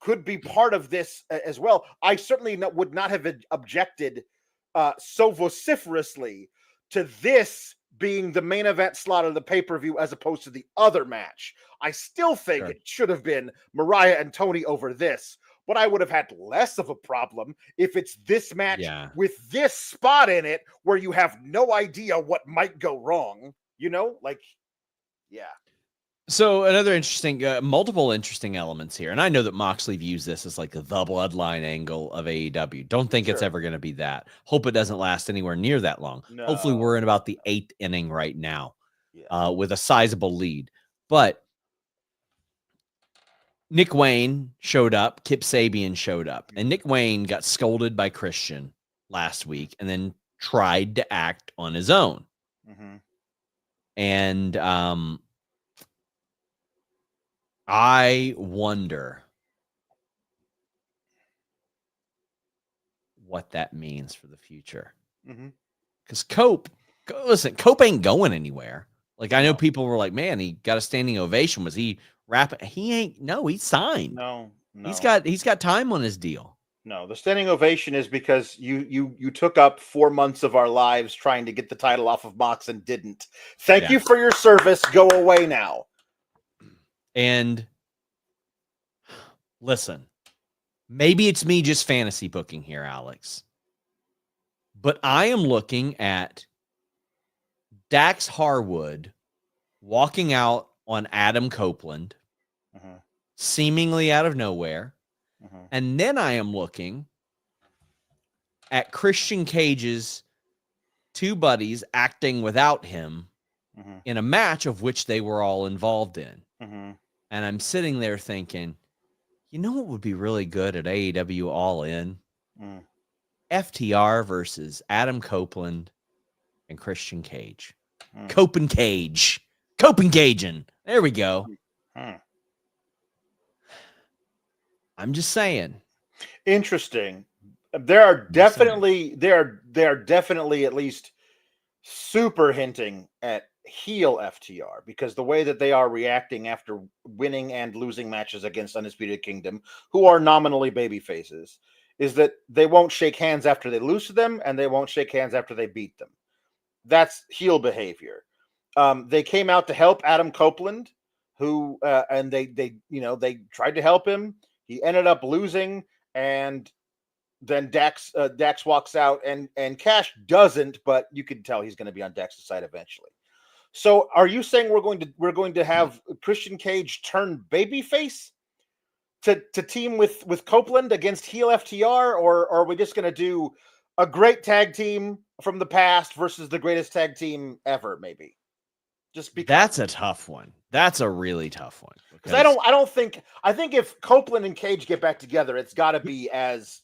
S2: could be part of this as well. I certainly would not have objected so vociferously to this being the main event slot of the pay-per-view as opposed to the other match. I still think it should have been Mariah and Tony over this, but I would have had less of a problem if it's this match with this spot in it where you have no idea what might go wrong, you know? Like, yeah.
S1: So another interesting, multiple interesting elements here. And I know that Moxley views this as like the bloodline angle of AEW. Don't think it's ever going to be that. Hope it doesn't last anywhere near that long. No. Hopefully we're in about the 8th inning right now with a sizable lead. But Nick Wayne showed up. Kip Sabian showed up. And Nick Wayne got scolded by Christian last week and then tried to act on his own. Mm-hmm. And I wonder what that means for the future. Because Cope ain't going anywhere. Like, I know people were like, man, he got a standing ovation. Was he rapping? He ain't. No, he's signed.
S2: No.
S1: He's got time on his deal.
S2: No, the standing ovation is because you took up 4 months of our lives trying to get the title off of Mox and didn't. Thank you for your service. Go away now.
S1: And listen, maybe it's me just fantasy booking here, Alex, but I am looking at Dax Harwood walking out on Adam Copeland, seemingly out of nowhere. And then I am looking at Christian Cage's 2 buddies acting without him in a match of which they were all involved in. And I'm sitting there thinking, you know what would be really good at AEW All In? FTR versus Adam Copeland and Christian Cage. Cope and Cage. Cope and Cajun. There we go. I'm just saying.
S2: Interesting. There are definitely at least super hinting at heel FTR, because the way that they are reacting after winning and losing matches against Undisputed Kingdom, who are nominally baby faces, is that they won't shake hands after they lose to them, and they won't shake hands after they beat them. That's heel behavior. They came out to help Adam Copeland, who and they tried to help him. He ended up losing, and then Dax walks out, and Cash doesn't, but you can tell he's going to be on Dax's side eventually. So are you saying we're going to have Christian Cage turn babyface to team with Copeland against heel FTR, or are we just going to do a great tag team from the past versus the greatest tag team ever? Maybe just because
S1: That's a tough one. That's a really tough one
S2: because I think if Copeland and Cage get back together, it's got to be as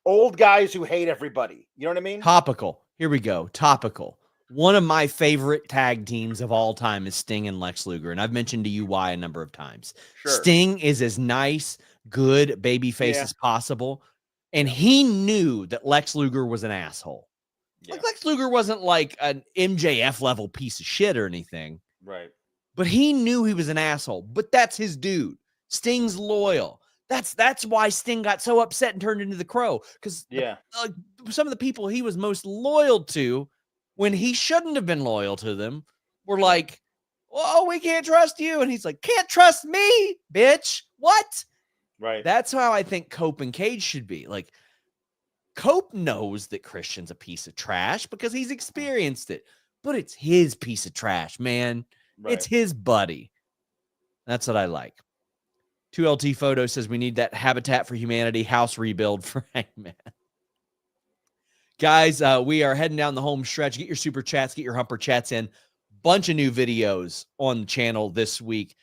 S2: old guys who hate everybody. You know what I mean?
S1: Topical. Here we go. Topical. One of my favorite tag teams of all time is Sting and Lex Luger, and I've mentioned to you why a number of times.
S2: Sure.
S1: Sting is as nice, good babyface as possible, and he knew that Lex Luger was an asshole.
S2: Yeah.
S1: Like Lex Luger wasn't like an MJF level piece of shit or anything,
S2: Right.
S1: but he knew he was an asshole. But that's his dude. Sting's loyal. That's why Sting got so upset and turned into the Crow, because some of the people he was most loyal to, when he shouldn't have been loyal to them, were like, "Oh, we can't trust you," and he's like, "Can't trust me, bitch." What?
S2: Right.
S1: That's how I think Cope and Cage should be. Like, Cope knows that Christian's a piece of trash because he's experienced it, but it's his piece of trash, man.
S2: Right.
S1: It's his buddy. That's what I like. 2LT Photo says we need that Habitat for Humanity house rebuild for Hangman. Guys, we are heading down the home stretch. Get your super chats, get your humper chats in. Bunch of new videos on the channel this week.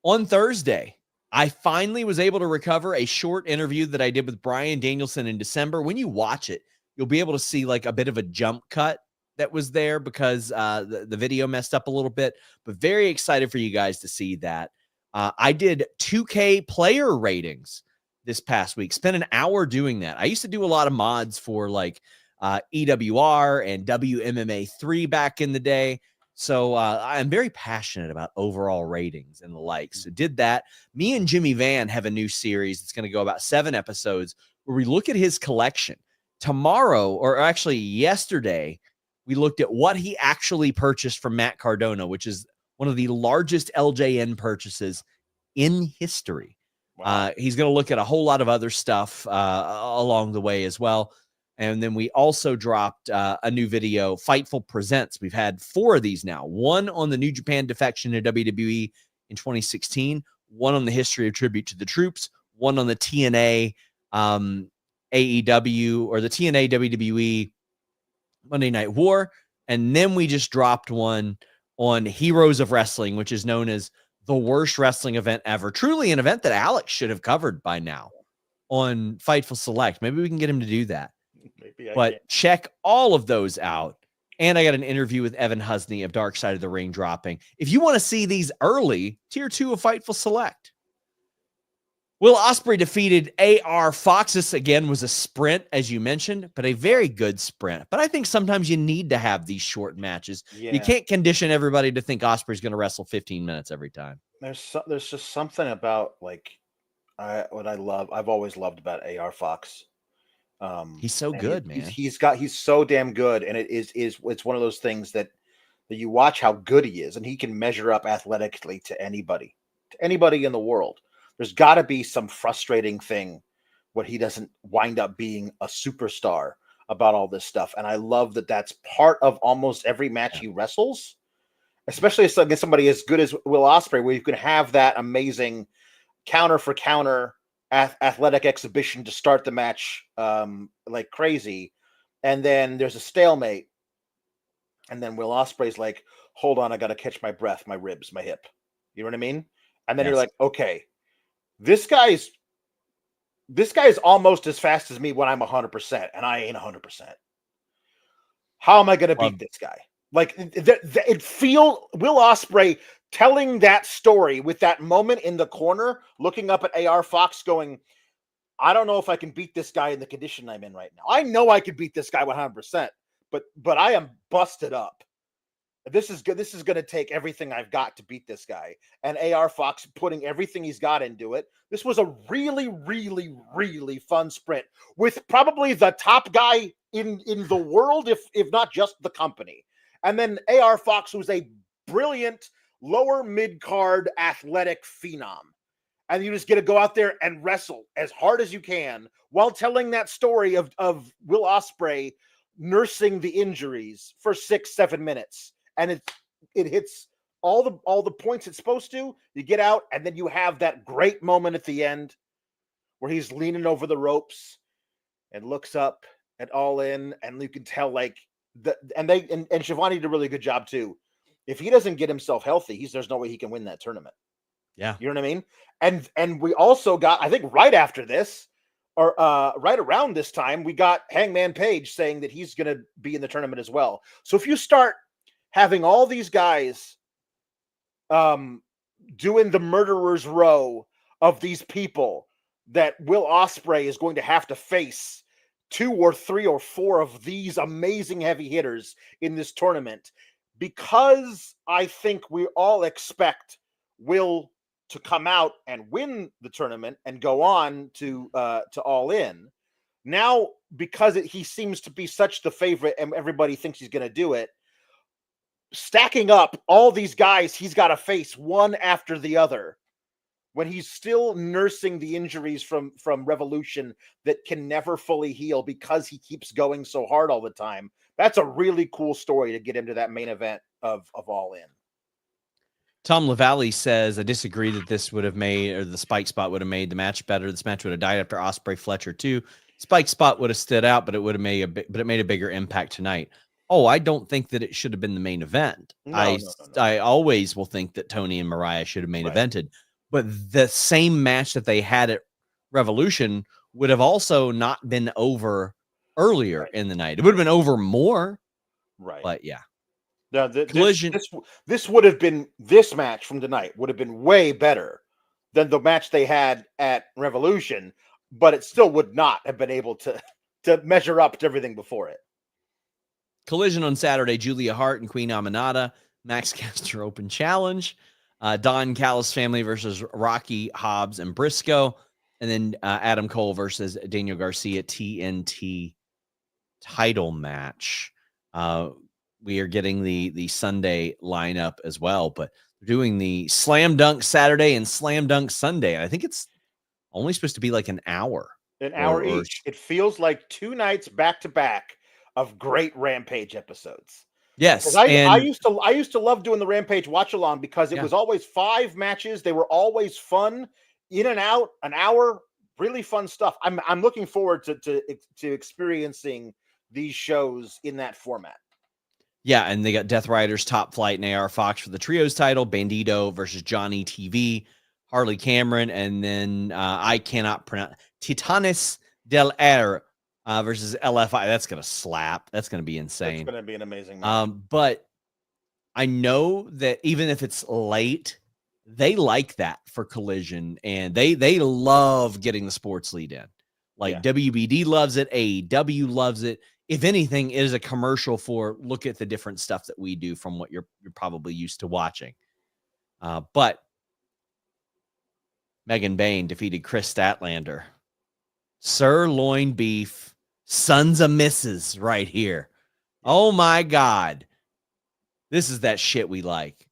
S1: On Thursday, I finally was able to recover a short interview that I did with Bryan Danielson in December. When you watch it, you'll be able to see like a bit of a jump cut that was there because the video messed up a little bit, but very excited for you guys to see that. I did 2K player ratings this past week. Spent an hour doing that. I used to do a lot of mods for like EWR and WMMA3 back in the day. So I'm very passionate about overall ratings and the like. So did that. Me and Jimmy Van have a new series. It's going to go about 7 episodes where we look at his collection. Tomorrow, or actually yesterday, we looked at what he actually purchased from Matt Cardona, which is one of the largest LJN purchases in history. Wow. He's going to look at a whole lot of other stuff along the way as well. And then we also dropped a new video, Fightful Presents. We've had 4 of these now. One on the New Japan defection to WWE in 2016. One on the history of Tribute to the Troops. One on the TNA AEW or the TNA WWE Monday Night War. And then we just dropped one on Heroes of Wrestling, which is known as the worst wrestling event ever. Truly an event that Alex should have covered by now on Fightful Select. Maybe we can get him to do that. But check all of those out. And I got an interview with Evan Husney of Dark Side of the Ring dropping. If you want to see these early, tier 2 of Fightful Select. Will Ospreay defeated AR Fox. This again was a sprint, as you mentioned, but a very good sprint. But I think sometimes you need to have these short matches. Yeah. You can't condition everybody to think Ospreay's going to wrestle 15 minutes every time.
S2: There's just something about like what I've always loved about AR Fox.
S1: He's so good, man.
S2: He's so damn good, and it's one of those things that you watch how good he is, and he can measure up athletically to anybody in the world. There's got to be some frustrating thing when he doesn't wind up being a superstar about all this stuff, and I love that that's part of almost every match he wrestles, especially against somebody as good as Will Ospreay, where you can have that amazing counter for counter athletic exhibition to start the match like crazy, and then there's a stalemate, and then Will Ospreay's like, hold on, I gotta catch my breath, my ribs, my hip, you know what I mean? And then you're like, okay, this guy's almost as fast as me when I'm 100%, and I ain't 100%. How am I gonna beat this guy? Like Will Ospreay telling that story with that moment in the corner, looking up at AR Fox going, I don't know if I can beat this guy in the condition I'm in right now. I know I could beat this guy 100%, but I am busted up. This is good. This is going to take everything I've got to beat this guy. And AR Fox putting everything he's got into it. This was a really, really, really fun sprint with probably the top guy in the world, if not just the company. And then AR Fox, who's a brilliant lower mid-card athletic phenom. And you just get to go out there and wrestle as hard as you can while telling that story of Will Ospreay nursing the injuries for 6-7 minutes. And it's it hits all the points it's supposed to. You get out, and then you have that great moment at the end where he's leaning over the ropes and looks up at All In, and you can tell and Shivani did a really good job too. If he doesn't get himself healthy, there's no way he can win that tournament.
S1: Yeah.
S2: You know what I mean? And we also got, I think right after this, or right around this time, we got Hangman Page saying that he's going to be in the tournament as well. So if you start having all these guys doing the murderer's row of these people that Will Ospreay is going to have to face 2 or 3 or 4 of these amazing heavy hitters in this tournament, because I think we all expect Will to come out and win the tournament and go on to All In. Now, because he seems to be such the favorite and everybody thinks he's going to do it, stacking up all these guys he's got to face one after the other when he's still nursing the injuries from Revolution that can never fully heal because he keeps going so hard all the time. That's a really cool story to get him to that main event of All In.
S1: Tom LaValle says, I disagree that this would have made, or the Spike spot would have made the match better. This match would have died after Ospreay Fletcher too. Spike spot would have stood out, but it would have made it made a bigger impact tonight. Oh, I don't think that it should have been the main event.
S2: No.
S1: I always will think that Tony and Mariah should have main evented, but the same match that they had at Revolution would have also not been over earlier in the night. It would have been over more.
S2: Right.
S1: But yeah.
S2: Now,
S1: Collision.
S2: This would have been, this match from tonight would have been way better than the match they had at Revolution, but it still would not have been able to measure up to everything before it.
S1: Collision on Saturday, Julia Hart and Queen Aminata, Max Caster Open Challenge, Don Callis family versus Rocky, Hobbs, and Briscoe, and then Adam Cole versus Daniel Garcia TNT title match. We are getting the Sunday lineup as well, but they're doing the Slam Dunk Saturday and Slam Dunk Sunday. I think it's only supposed to be like an hour.
S2: An hour each. It feels like 2 nights back to back of great Rampage episodes.
S1: Yes.
S2: I used to love doing the Rampage watch along because it was always 5 matches. They were always fun, in and out, an hour, really fun stuff. I'm looking forward to experiencing these shows in that format.
S1: Yeah, and they got Death Riders, Top Flight, and AR Fox for the trios title, Bandito versus Johnny TV, Harley Cameron, and then I cannot pronounce, Titanes del Air versus LFI. That's going to slap. That's going to be insane.
S2: It's going to be an amazing match.
S1: But I know that even if it's late, they like that for Collision, and they love getting the sports lead in. Like WBD loves it, AEW loves it. If anything, it is a commercial for look at the different stuff that we do from what you're probably used to watching. But Megan Bayne defeated Kris Statlander. Sirloin beef, sons of misses right here. Oh my God. This is that shit we like.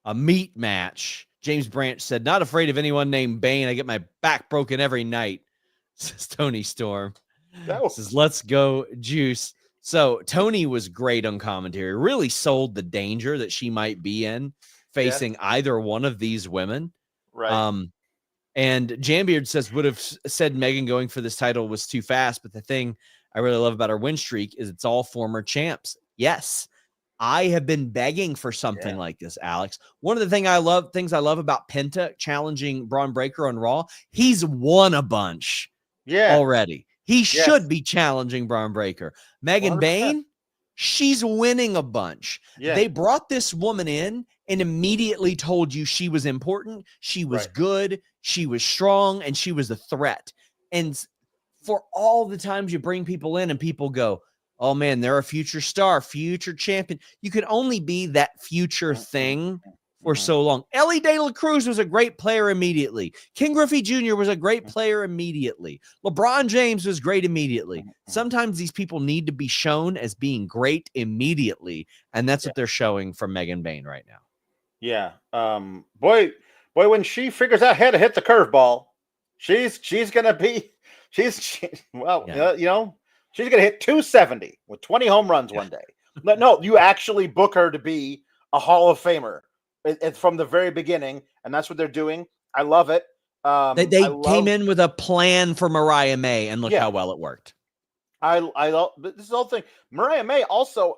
S1: A meat match. James Branch said, not afraid of anyone named Bayne. I get my back broken every night, says Tony Storm. Says, let's go, Juice. So Tony was great on commentary, really sold the danger that she might be in facing either one of these women.
S2: Right.
S1: And Jambeard says, would have said Megan going for this title was too fast. But the thing I really love about her win streak is it's all former champs. Yes. I have been begging for something like this, Alex. One of the things I love about Penta challenging Braun Breaker on Raw, he's won a bunch already. He should be challenging Braun Breaker. Megan
S2: 100%.
S1: Bayne, she's winning a bunch.
S2: Yeah.
S1: They brought this woman in and immediately told you she was important, she was good, she was strong, and she was a threat. And for all the times you bring people in and people go, oh man, they're a future star, future champion. You can only be that future thing for so long. Ellie De La Cruz was a great player immediately. King Griffey Jr. was a great player immediately. LeBron James was great immediately. Sometimes these people need to be shown as being great immediately, and that's what they're showing from Megan Bayne right now.
S2: Yeah. Boy, when she figures out how to hit the curveball, she's gonna be she's gonna hit 270 with 20 home runs one day. No, you actually book her to be a Hall of Famer. It's from the very beginning, and that's what they're doing. I love it.
S1: They came in with a plan for Mariah May, and look
S2: Yeah.
S1: how well it worked.
S2: I this is the whole thing. Mariah May also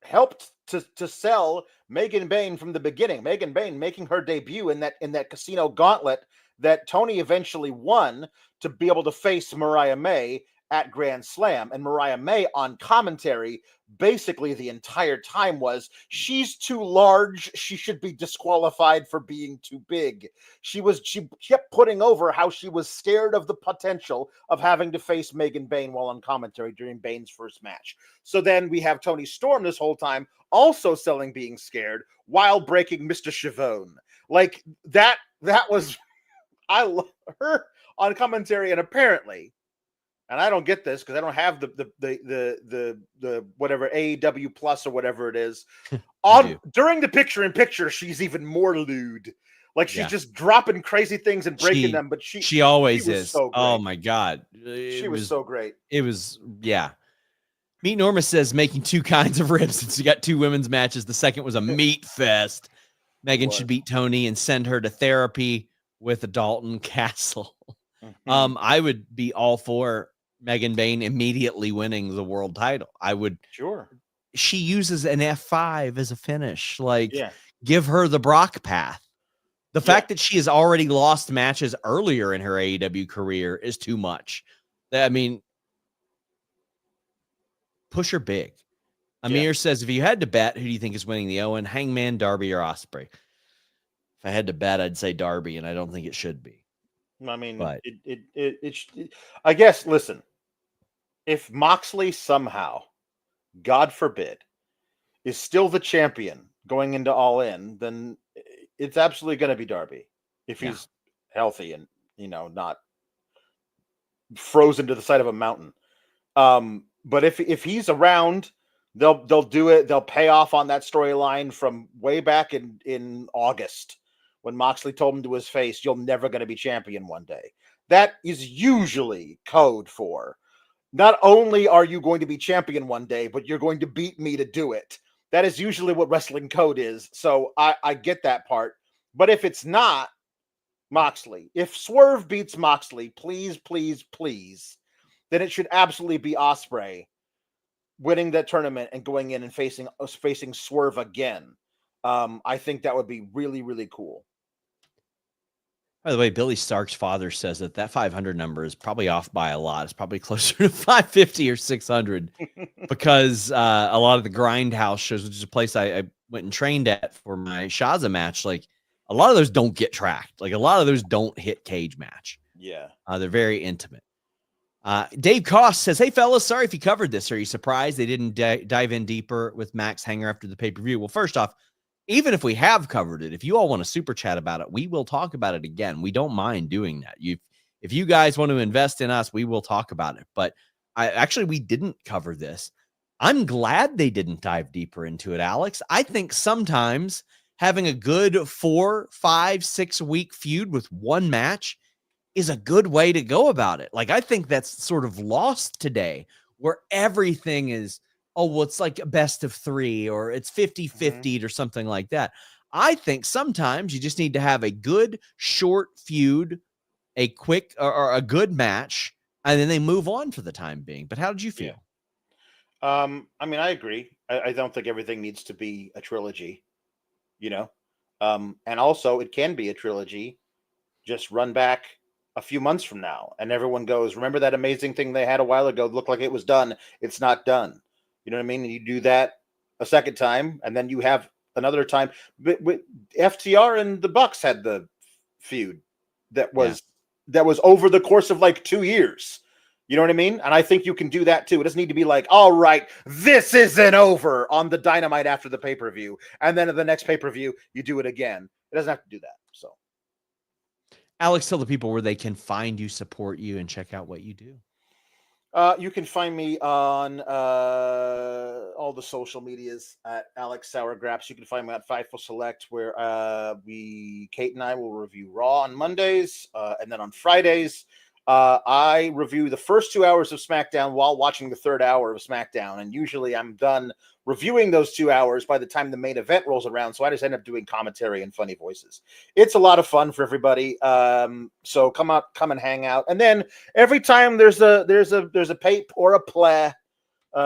S2: helped to sell Megan Bayne from the beginning. Megan Bayne making her debut in that casino gauntlet that Tony eventually won to be able to face Mariah May at Grand Slam. And Mariah May on commentary basically the entire time was, she's too large, she should be disqualified for being too big. She kept putting over how she was scared of the potential of having to face Megan Bayne while on commentary during Bayne's first match. So then we have Tony Storm this whole time also selling being scared while breaking Mr. Chavone. Like that was, I love her on commentary. And apparently, and I don't get this because I don't have the whatever AEW Plus or whatever it is. During the picture-in-picture, she's even more lewd. Like she's just dropping crazy things and breaking them. But
S1: she always is.
S2: So
S1: oh my God,
S2: she was so great.
S1: It was Meat Norma says making two kinds of ribs since you got two women's matches. The second was a meat fest. Megan should beat Tony and send her to therapy with a Dalton Castle. I would be all for Megan Bayne immediately winning the world title. I would.
S2: Sure.
S1: She uses an F5 as a finish. Give her the Brock path. The fact that she has already lost matches earlier in her AEW career is too much. I mean, push her big. Amir says, if you had to bet, who do you think is winning the Owen, Hangman, Darby, or Ospreay? If I had to bet, I'd say Darby, and I don't think it should be.
S2: I mean, I guess, listen, if Moxley somehow, God forbid, is still the champion going into All In, then it's absolutely going to be Darby if he's healthy and, not frozen to the side of a mountain. But if he's around, they'll do it. They'll pay off on that storyline from way back in August when Moxley told him to his face, "You're never going to be champion one day." That is usually code for, not only are you going to be champion one day, but you're going to beat me to do it. That is usually what wrestling code is. So I get that part. But if it's not Moxley, if Swerve beats Moxley, please, please, please, then it should absolutely be Ospreay winning that tournament and going in and facing Swerve again. I think that would be really, really cool.
S1: By the way, Billy Stark's father says that 500 number is probably off by a lot. It's probably closer to 550 or 600 because a lot of the Grindhouse shows, which is a place I went and trained at for my Shaza match, like a lot of those don't get tracked. Like a lot of those don't hit cage match.
S2: Yeah.
S1: They're very intimate. Dave Koss says, hey, fellas, sorry if you covered this. Are you surprised they didn't dive in deeper with Max Hanger after the pay-per-view? Well, first off, even if we have covered it, if you all want to super chat about it, we will talk about it again. We don't mind doing that. If you guys want to invest in us, we will talk about it. But we didn't cover this. I'm glad they didn't dive deeper into it, Alex. I think sometimes having a good 4, 5, 6 week feud with one match is a good way to go about it. Like, I think that's sort of lost today where everything is, it's like a best of 3 or it's 50-50 or something like that. I think sometimes you just need to have a good short feud, a quick or a good match, and then they move on for the time being. But how did you feel?
S2: I mean, I agree. I don't think everything needs to be a trilogy, and also it can be a trilogy. Just run back a few months from now and everyone goes, remember that amazing thing they had a while ago? Looked like it was done. It's not done. You know what I mean? And you do that a second time, and then you have another time. But FTR and the Bucks had the feud that was over the course of like 2 years. You know what I mean? And I think you can do that too. It doesn't need to be like, all right, this isn't over on the Dynamite after the pay-per-view, and then at the next pay-per-view you do it again. It doesn't have to do that. So,
S1: Alex, tell the people where they can find you, support you, and check out what you do.
S2: You can find me on all the social medias at Alex Sourgraps. You can find me at Fightful Select, where Kate and I will review Raw on Mondays, and then on Fridays, I review the first 2 hours of SmackDown while watching the third hour of SmackDown. And usually I'm done reviewing those 2 hours by the time the main event rolls around. So I just end up doing commentary and funny voices. It's a lot of fun for everybody. So come and hang out. And then every time there's a pape or a play,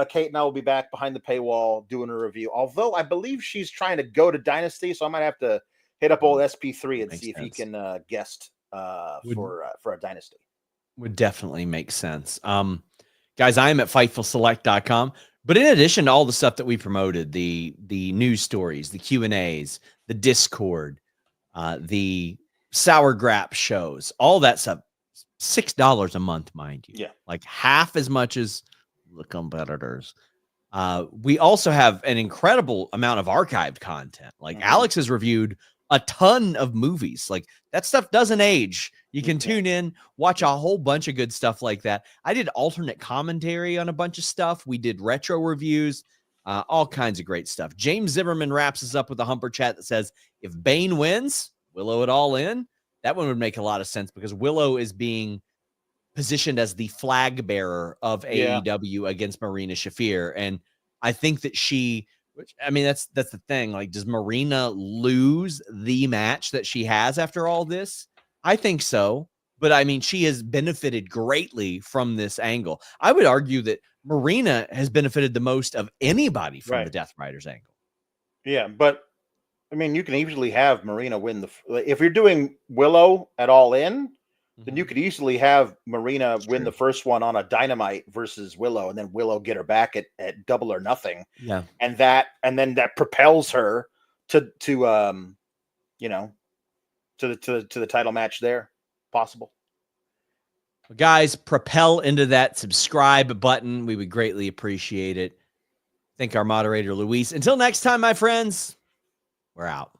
S2: Kate and I will be back behind the paywall doing a review. Although I believe she's trying to go to Dynasty, so I might have to hit up old SP3 and see if he can guest for a Dynasty.
S1: Would definitely make sense. Guys, I am at FightfulSelect.com. But in addition to all the stuff that we promoted, the news stories, the Q&As, the Discord, the Sour Grap shows, all that stuff, $6 a month, mind you.
S2: Yeah.
S1: Like half as much as the competitors. We also have an incredible amount of archived content. Like Alex has reviewed a ton of movies. Like that stuff doesn't age. You can tune in, watch a whole bunch of good stuff like that. I did alternate commentary on a bunch of stuff. We did retro reviews, all kinds of great stuff. James Zimmerman wraps us up with a humper chat that says, if Bayne wins, Willow it all in. That one would make a lot of sense because Willow is being positioned as the flag bearer of AEW against Marina Shafir. And I think that that's the thing. Like, does Marina lose the match that she has after all this? I think so. But I mean, she has benefited greatly from this angle. I would argue that Marina has benefited the most of anybody from the Death Riders angle.
S2: Yeah, but I mean, you can easily have Marina win if you're doing Willow at All In, then you could easily have Marina win the first one on a Dynamite versus Willow, and then Willow get her back at Double or Nothing.
S1: Yeah.
S2: And then that propels her to the title match there. Possible.
S1: Well, guys, propel into that subscribe button. We would greatly appreciate it. Thank our moderator, Luis. Until next time, my friends, we're out.